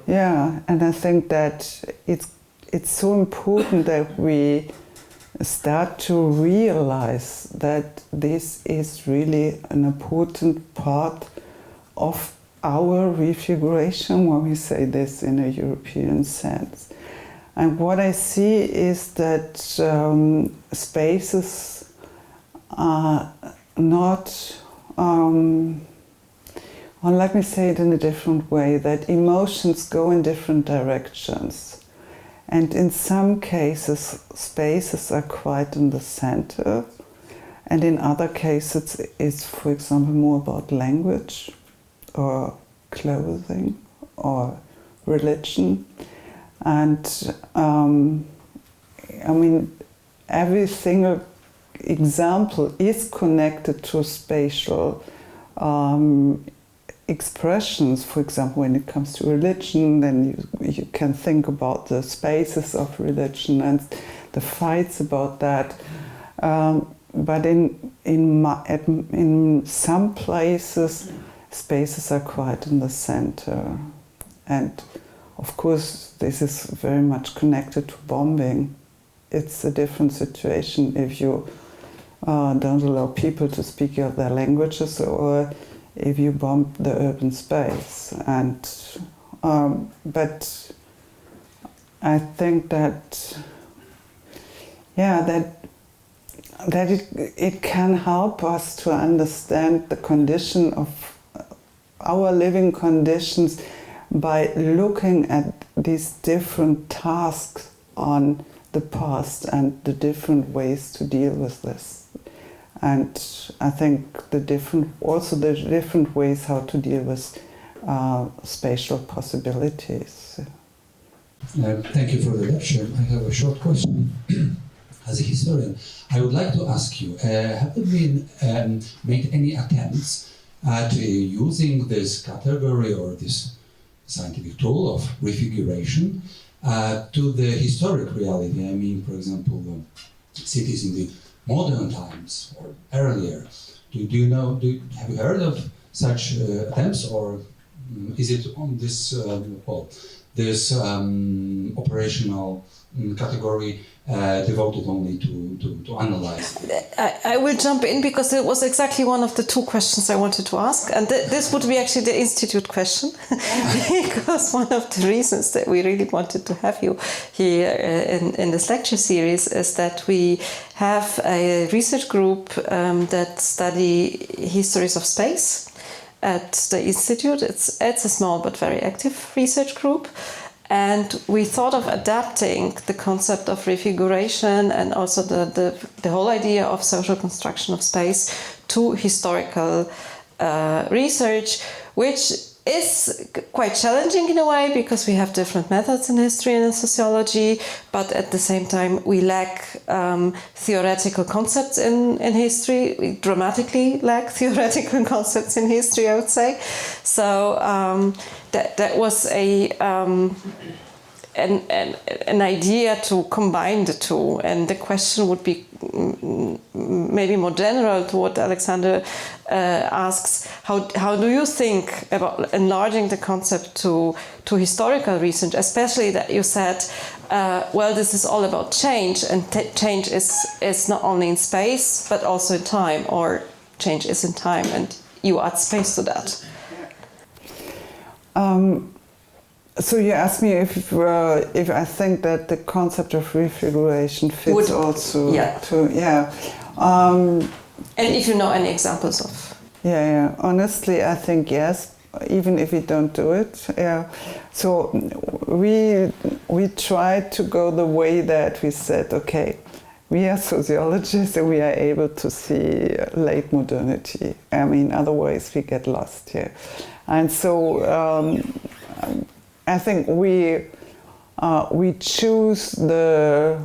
[SPEAKER 3] yeah, and I think that it's so important that we start to realize that this is really an important part of our refiguration, when we say this in a European sense. And what I see is that spaces are not, or let me say it in a different way, that emotions go in different directions. And in some cases, spaces are quite in the center. And in other cases, it's, for example, more about language, or clothing, or religion. And I mean, every single example is connected to spatial expressions. For example, when it comes to religion, then you can think about the spaces of religion and the fights about that. but in some places, spaces are quite in the center. And of course, this is very much connected to bombing. It's a different situation if you don't allow people to speak their languages, or if you bomb the urban space. And but I think that, yeah, that it can help us to understand the condition of our living conditions by looking at these different tasks on the past and the different ways to deal with this. And I think the different ways how to deal with spatial possibilities.
[SPEAKER 6] Thank you for the lecture. I have a short question. As a historian, I would like to ask you, have there been made any attempts at using this category or this scientific tool of refiguration to the historic reality? I mean, for example, cities in the modern times or earlier. Have you heard of such attempts, or is it on this this operational category devoted only to analyze?
[SPEAKER 2] I will jump in because it was exactly one of the two questions I wanted to ask, and this would be actually the institute question because one of the reasons that we really wanted to have you here in this lecture series is that we have a research group that study histories of space at the institute. It's a small but very active research group. And we thought of adapting the concept of refiguration and also the whole idea of social construction of space to historical research, which is quite challenging in a way because we have different methods in history and in sociology, but at the same time we lack theoretical concepts in history. We dramatically lack theoretical concepts in history, I would say. So that was an idea to combine the two, and the question would be maybe more general to what Alexander asks. How do you think about enlarging the concept to historical research, especially that you said, well, this is all about change, and change is not only in space but also in time, or change is in time and you add space to that.
[SPEAKER 3] So you asked me if I think that the concept of refiguration fits also to
[SPEAKER 2] and if you know any examples of.
[SPEAKER 3] Yeah. Honestly, I think yes, even if we don't do it. Yeah. So we tried to go the way that we said, okay, we are sociologists and we are able to see late modernity. I mean, otherwise we get lost here. And so I think we choose the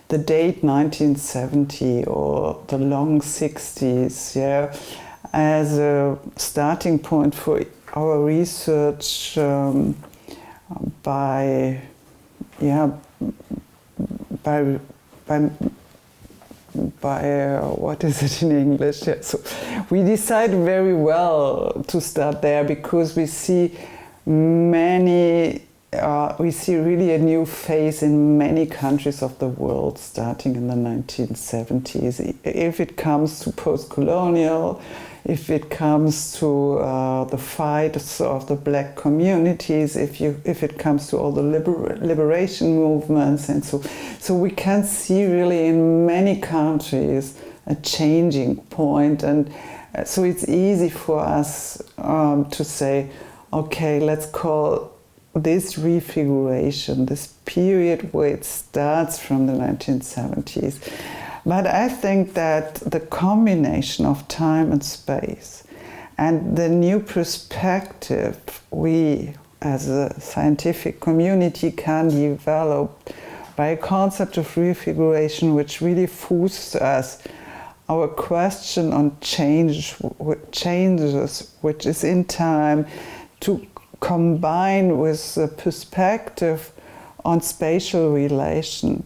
[SPEAKER 3] date 1970 or the long 60s, as a starting point for our research by what is it in English? Yeah. So we decided very well to start there because we see really a new phase in many countries of the world starting in the 1970s. If it comes to post-colonial, if it comes to the fights of the black communities, if it comes to all the liberation movements, and so we can see really in many countries a changing point, and so it's easy for us to say, okay, let's call this refiguration, this period where it starts from the 1970s. But I think that the combination of time and space and the new perspective we as a scientific community can develop by a concept of refiguration which really fosters us our question on changes which is in time, to combine with the perspective on spatial relation,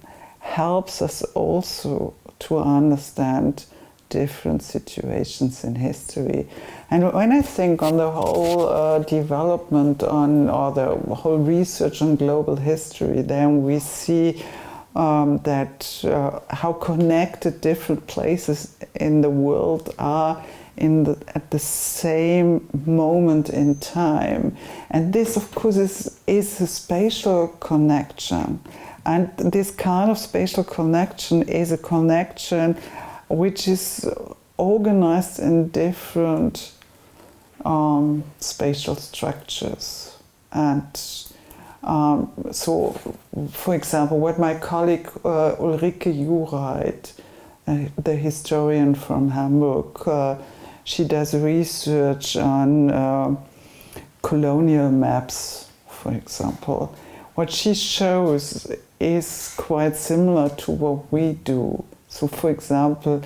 [SPEAKER 3] helps us also to understand different situations in history. And when I think on the whole development or the whole research on global history, then we see that how connected different places in the world are at the same moment in time. And this, of course, is a spatial connection. And this kind of spatial connection is a connection which is organized in different spatial structures. And so, for example, what my colleague Ulrike Jureit, the historian from Hamburg, she does research on colonial maps, for example. What she shows is quite similar to what we do. So, for example,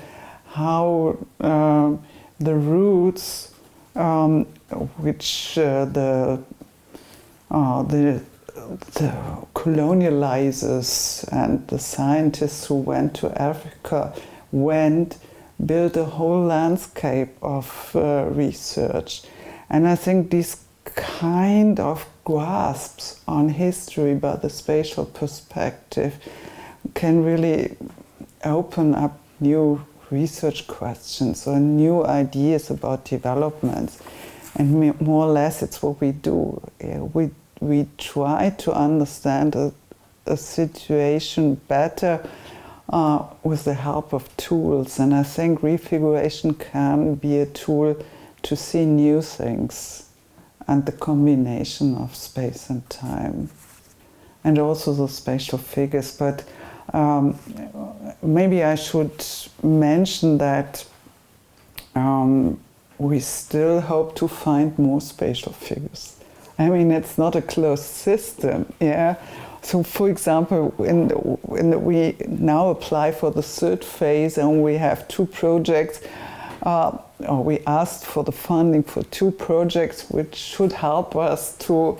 [SPEAKER 3] how the routes which the colonializers and the scientists who went to Africa built a whole landscape of research. And I think these kind of grasps on history by the spatial perspective can really open up new research questions or new ideas about developments. And more or less it's what we do. We try to understand a situation better with the help of tools. And I think refiguration can be a tool to see new things and the combination of space and time. And also the spatial figures. But maybe I should mention that we still hope to find more spatial figures. I mean, it's not a closed system, yeah. So, for example, we now apply for the third phase, and we have 2 projects. Or we asked for the funding for 2 projects, which should help us to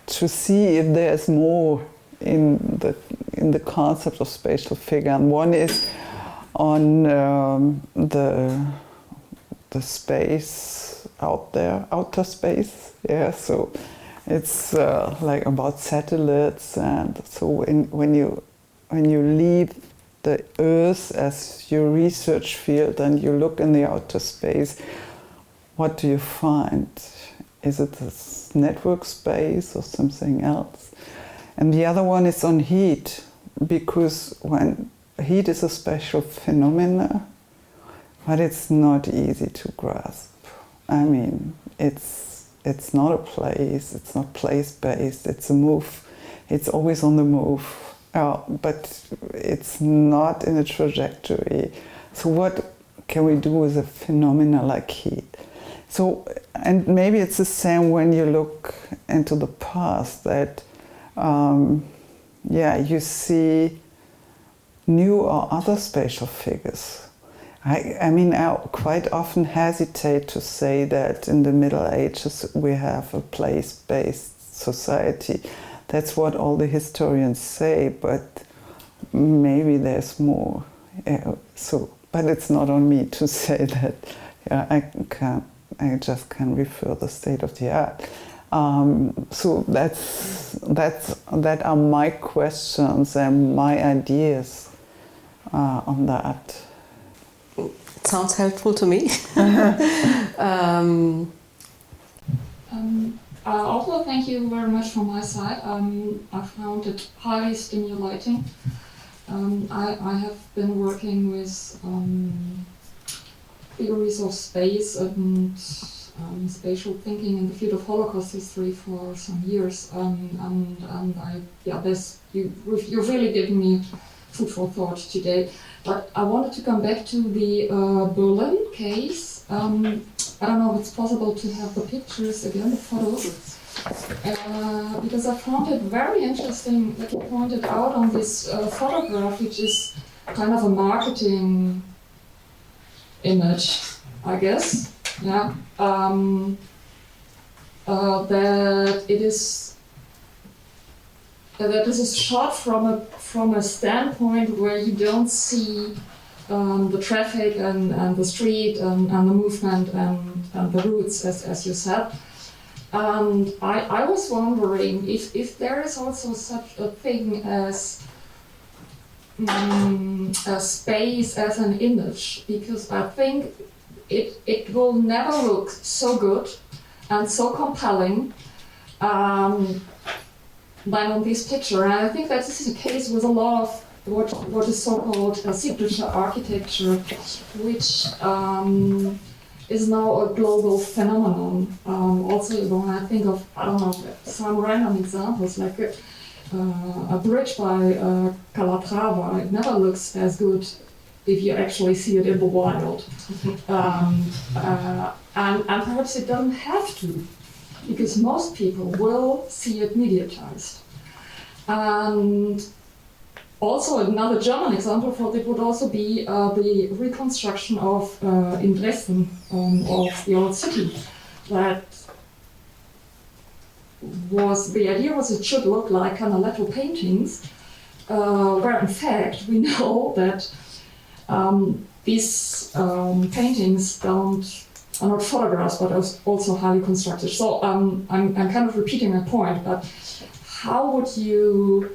[SPEAKER 3] see if there's more in the concept of spatial figure. And one is on the space out there, outer space. Yeah, so it's like about satellites, and so when you leave the Earth as your research field and you look in the outer space, what do you find? Is it a network space or something else? And the other one is on heat, because when heat is a special phenomena, but it's not easy to grasp. I mean, it's not a place, it's not place-based, it's a move, it's always on the move, but it's not in a trajectory. So what can we do with a phenomena like heat? So, and maybe it's the same when you look into the past, that you see new or other spatial figures. I mean, I quite often hesitate to say that in the Middle Ages we have a place-based society. That's what all the historians say, but maybe there's more. But it's not on me to say that. I just can refer the state of the art. So that are my questions and my ideas on that.
[SPEAKER 2] It sounds helpful to me.
[SPEAKER 7] Also, thank you very much from my side. I found it highly stimulating. I have been working with theories of space and spatial thinking in the field of Holocaust history for some years, you've really given me food for thought today. But I wanted to come back to the Berlin case. I don't know if it's possible to have the pictures again, the photos, because I found it very interesting that you pointed out on this photograph, which is kind of a marketing image, I guess. Yeah, that it is that this is shot from a standpoint where you don't see the traffic and the street and the movement and the routes, as you said. And I was wondering if there is also such a thing as a space as an image, because I think it will never look so good and so compelling than on this picture. And I think that this is the case with a lot of what is so-called signature architecture, which is now a global phenomenon. Also, when I think of, I don't know, some random examples, like a bridge by Calatrava, it never looks as good if you actually see it in the wild. And perhaps it doesn't have to, because most people will see it mediatized. And also another German example for it would also be the reconstruction of in Dresden of the old city. That was, the idea was it should look like Canaletto paintings, where in fact we know that these paintings are not photographs, but also highly constructed. So I'm kind of repeating my point, but how would you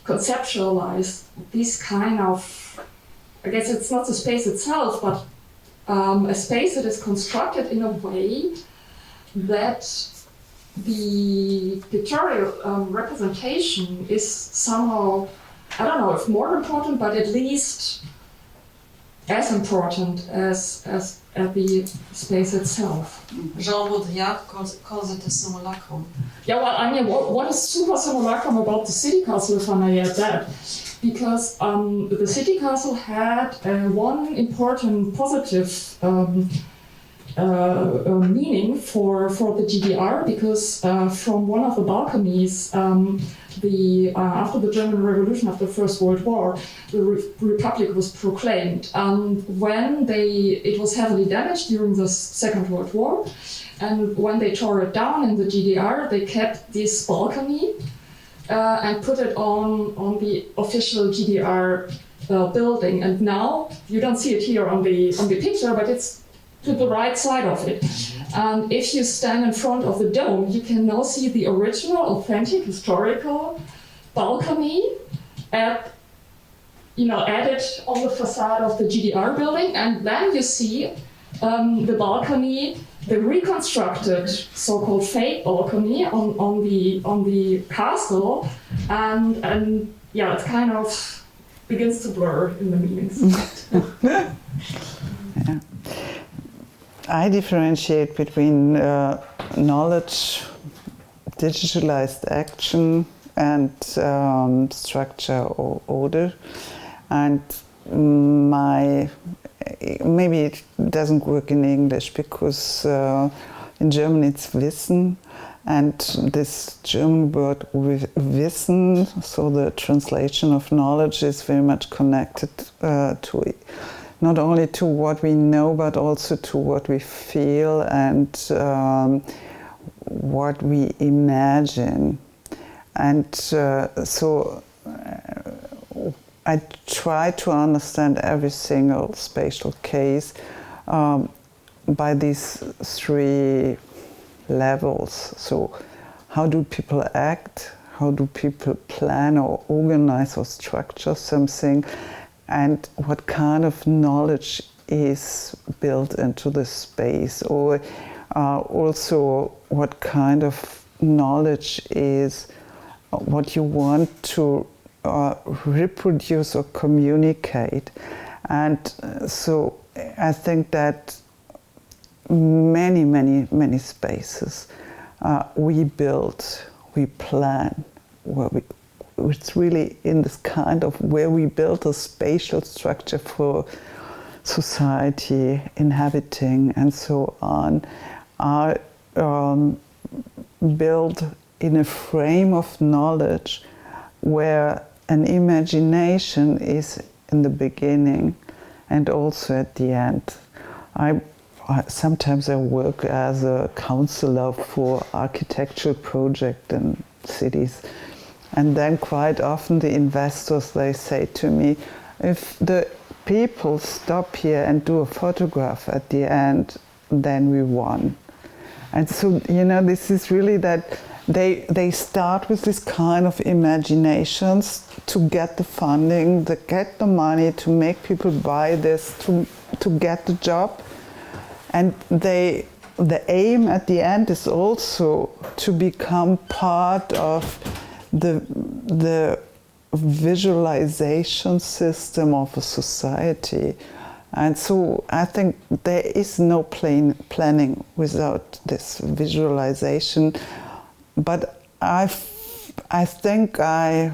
[SPEAKER 7] conceptualize this kind of, I guess it's not the space itself, but a space that is constructed in a way that the pictorial representation is somehow, I don't know if more important, but at least as important as the space itself.
[SPEAKER 8] Jean Baudrillard calls it a simulacrum.
[SPEAKER 7] Yeah, well, I mean, what is super simulacrum about the city castle, if I may add that? Because the city castle had one important positive meaning for the GDR, because from one of the balconies, after the German Revolution, after the First World War, the Republic was proclaimed. And when it was heavily damaged during the Second World War, and when they tore it down in the GDR, they kept this balcony and put it on the official GDR building. And now you don't see it here on the picture, but it's to the right side of it. And if you stand in front of the dome, you can now see the original, authentic, historical balcony added on the facade of the GDR building. And then you see the balcony, the reconstructed so-called fake balcony on the castle, and yeah, it kind of begins to blur in the meanings.
[SPEAKER 3] Yeah. I differentiate between knowledge, digitalized action, and structure or order. And maybe it doesn't work in English, because in German it's Wissen, and this German word Wissen, so the translation of knowledge, is very much connected to it. Not only to what we know, but also to what we feel and what we imagine. And so I try to understand every single spatial case by these three levels. So how do people act? How do people plan or organize or structure something? And what kind of knowledge is built into the space, or also what kind of knowledge is what you want to reproduce or communicate. And so I think that many spaces we build, we plan, it's really in this kind of where we build a spatial structure for society, inhabiting, and so on, are built in a frame of knowledge where an imagination is in the beginning and also at the end. Sometimes I work as a counselor for architectural projects in cities. And then quite often the investors, they say to me, if the people stop here and do a photograph at the end, then we won. And so, you know, this is really that they start with this kind of imaginations to get the funding, to get the money, to make people buy this, to get the job. And the aim at the end is also to become part of the visualization system of a society. And so I think there is no planning without this visualization. But I think I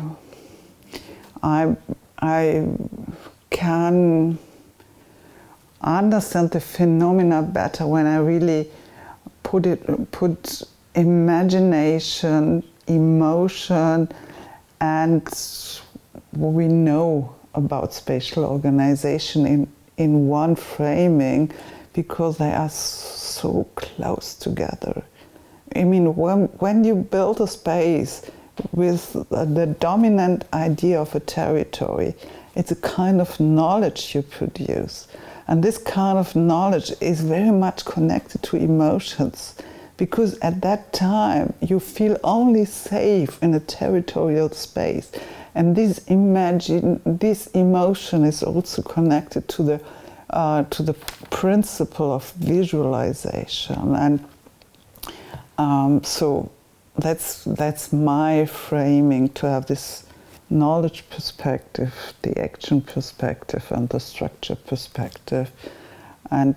[SPEAKER 3] can understand the phenomena better when I really put imagination, emotion, and what we know about spatial organization in one framing, because they are so close together. I mean, when you build a space with the dominant idea of a territory, it's a kind of knowledge you produce. And this kind of knowledge is very much connected to emotions, because at that time you feel only safe in a territorial space. And this emotion is also connected to the principle of visualization. And so that's my framing, to have this knowledge perspective, the action perspective, and the structure perspective, and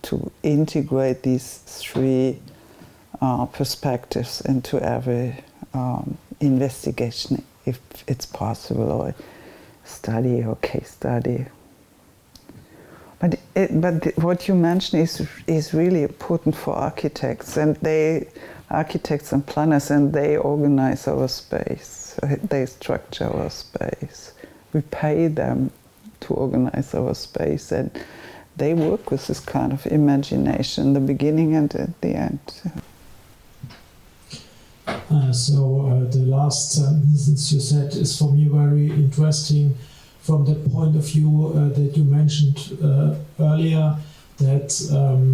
[SPEAKER 3] to integrate these three perspectives into every investigation, if it's possible, or study or case study. But what you mentioned is really important for architects, and architects and planners, and they organize our space, they structure our space. We pay them to organize our space, and they work with this kind of imagination in the beginning and at the end.
[SPEAKER 9] The last sentence you said is for me very interesting from the point of view that you mentioned earlier, that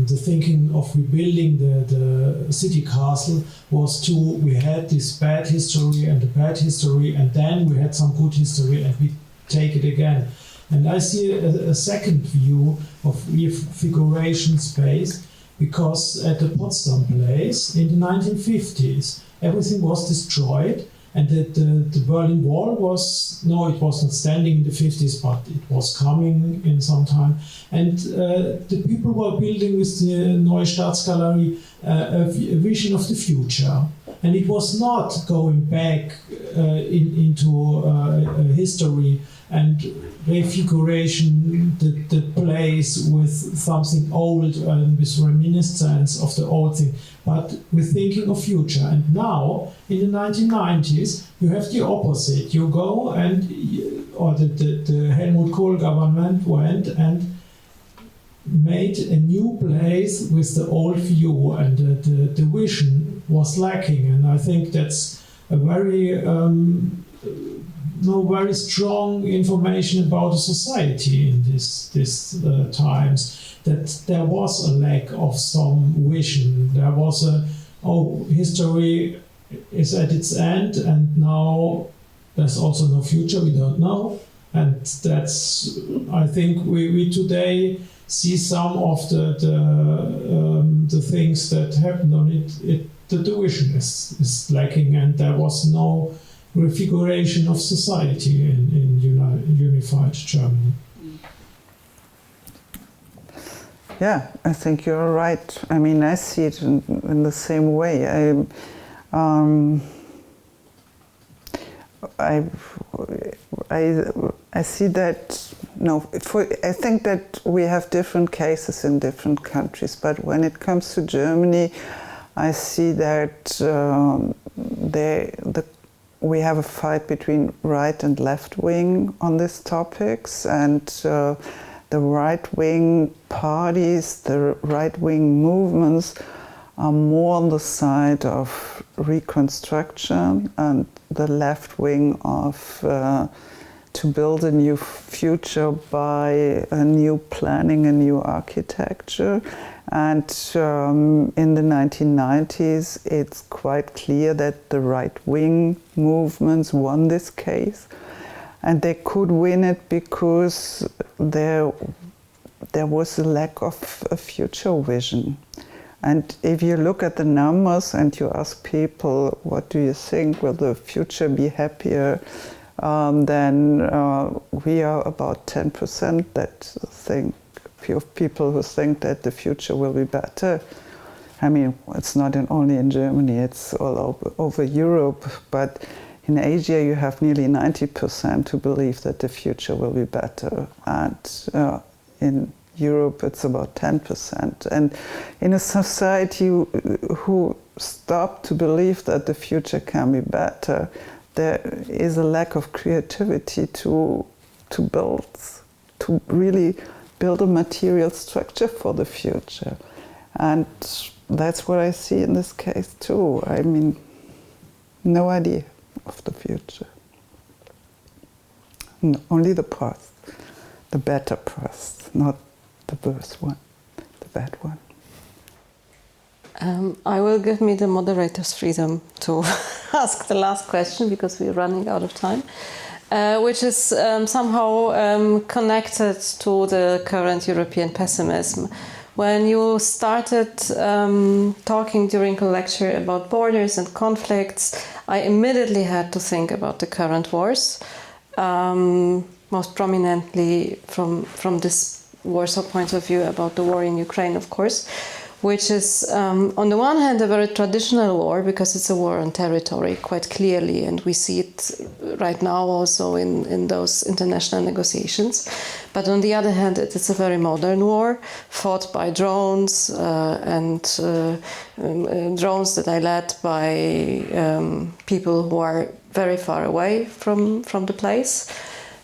[SPEAKER 9] the thinking of rebuilding the city castle was we had this bad history and the bad history, and then we had some good history and we take it again. And I see a second view of refiguration space, because at the Potsdam Place in the 1950s, everything was destroyed, and the Berlin Wall it was not standing in the 50s, but it was coming in some time. And the people were building with the Neue Staatsgalerie a vision of the future. And it was not going back into history and refiguration the place with something old and with reminiscence of the old thing, but with thinking of future. And now, in the 1990s, you have the opposite. You go and, the Helmut Kohl government went and made a new place with the old view, and the vision was lacking. And I think that's a very very strong information about the society in these times, that there was a lack of some vision. There was history is at its end, and now there's also no future, we don't know. And that's, I think we today see some of the things that happened on it. The vision is lacking, and there was no refiguration of society in unified Germany.
[SPEAKER 3] Yeah, I think you're right. I mean, I see it in the same way. I see that. I think that we have different cases in different countries, but when it comes to Germany, I see that we have a fight between right and left wing on these topics, and the right wing parties, the right wing movements are more on the side of reconstruction, and the left wing of to build a new future by a new planning, a new architecture. And in the 1990s, it's quite clear that the right-wing movements won this case. And they could win it because there was a lack of a future vision. And if you look at the numbers and you ask people, what do you think, will the future be happier? Then we are about 10% that think, of people who think that the future will be better. I mean, it's not only in Germany, it's all over Europe, but in Asia you have nearly 90% who believe that the future will be better. And in Europe it's about 10%. And in a society who stopped to believe that the future can be better, there is a lack of creativity to build, to really build a material structure for the future. And that's what I see in this case too. I mean, no idea of the future. No, only the past, the better past, not the worst one, the bad one.
[SPEAKER 2] I will give me the moderator's freedom to ask the last question because we're running out of time, which is somehow connected to the current European pessimism. When you started talking during a lecture about borders and conflicts, I immediately had to think about the current wars, most prominently from this Warsaw point of view about the war in Ukraine, of course, which is on the one hand a very traditional war because it's a war on territory quite clearly, and we see it right now also in those international negotiations. But on the other hand, it's a very modern war fought by drones and drones that are led by people who are very far away from the place.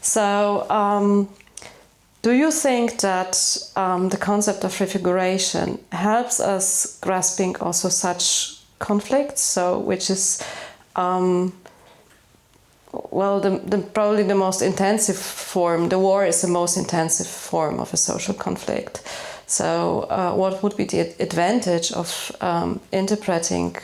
[SPEAKER 2] So do you think that the concept of refiguration helps us grasping also such conflicts? So, which is, well, probably the most intensive form. The war is the most intensive form of a social conflict. So, what would be the advantage of interpreting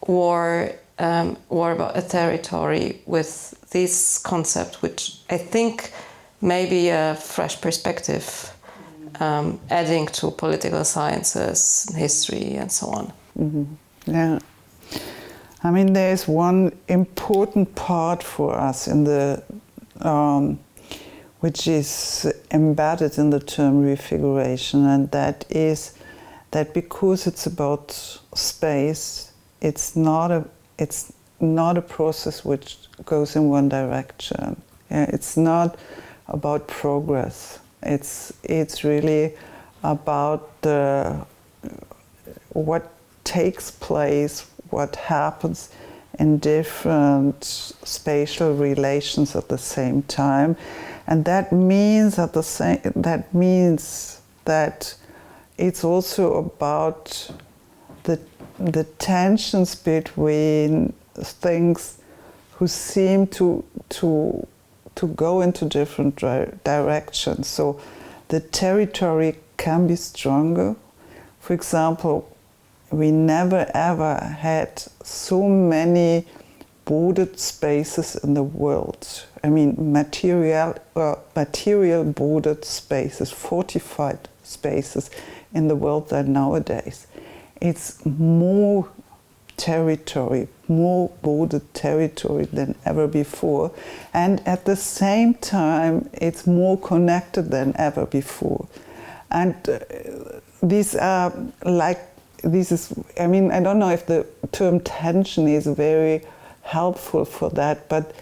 [SPEAKER 2] war about a territory with this concept, which I think maybe a fresh perspective, adding to political sciences, history, and so on.
[SPEAKER 3] Mm-hmm. Yeah, I mean, there is one important part for us in the, which is embedded in the term refiguration, and that is that because it's about space, it's not a process which goes in one direction. Yeah, it's not about progress. It's really about what takes place, what happens in different spatial relations at the same time, and that means that it's also about the tensions between things who seem to go into different directions. So the territory can be stronger. For example, we never ever had so many bordered spaces in the world. I mean, material bordered spaces, fortified spaces in the world than nowadays. It's more territory, more bordered territory than ever before, and at the same time it's more connected than ever before. And I mean, I don't know if the term tension is very helpful for that, but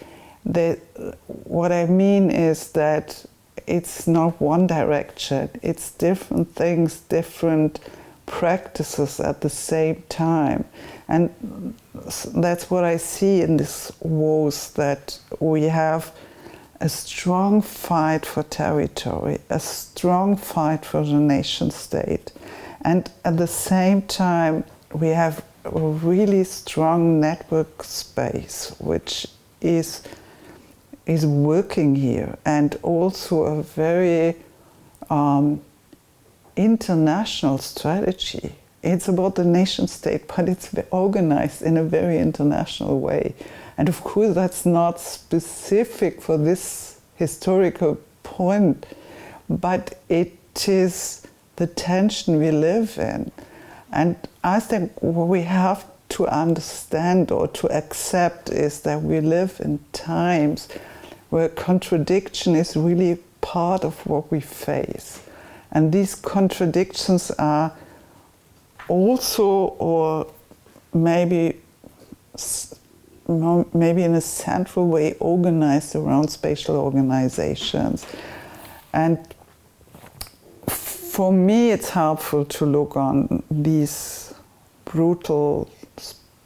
[SPEAKER 3] what I mean is that it's not one direction, it's different things, different practices at the same time. And that's what I see in this wars, that we have a strong fight for territory, a strong fight for the nation state. And at the same time, we have a really strong network space, which is working here, and also a very international strategy. It's about the nation state, but it's organized in a very international way. And of course, that's not specific for this historical point, but it is the tension we live in. And I think what we have to understand or to accept is that we live in times where contradiction is really part of what we face. And these contradictions are also, or maybe in a central way, organized around spatial organizations. And for me, it's helpful to look on these brutal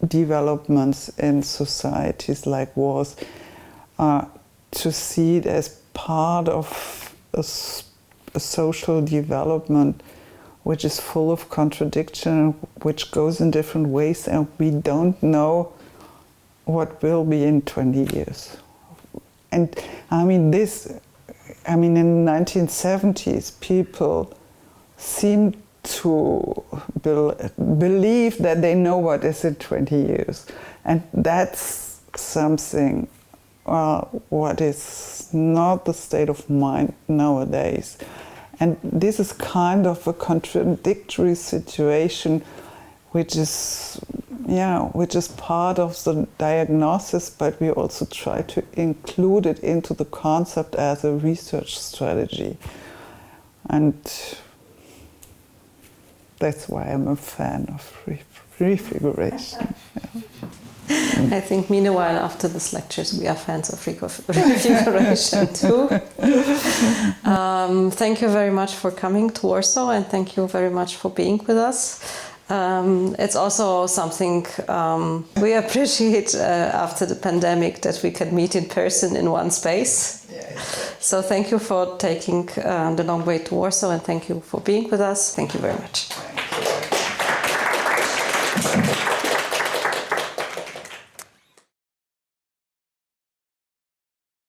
[SPEAKER 3] developments in societies like wars, to see it as part of a social development which is full of contradiction, which goes in different ways, and we don't know what will be in 20 years. And in the 1970s, people seemed to believe that they know what is in 20 years. And that's something what is not the state of mind nowadays. And this is kind of a contradictory situation, which is part of the diagnosis, but we also try to include it into the concept as a research strategy. And that's why I'm a fan of refiguration. Yeah.
[SPEAKER 2] I think meanwhile, after this lectures, we are fans of refiguration too. Thank you very much for coming to Warsaw, and thank you very much for being with us. It's also something we appreciate after the pandemic, that we can meet in person in one space. So thank you for taking the long way to Warsaw, and thank you for being with us. Thank you very much.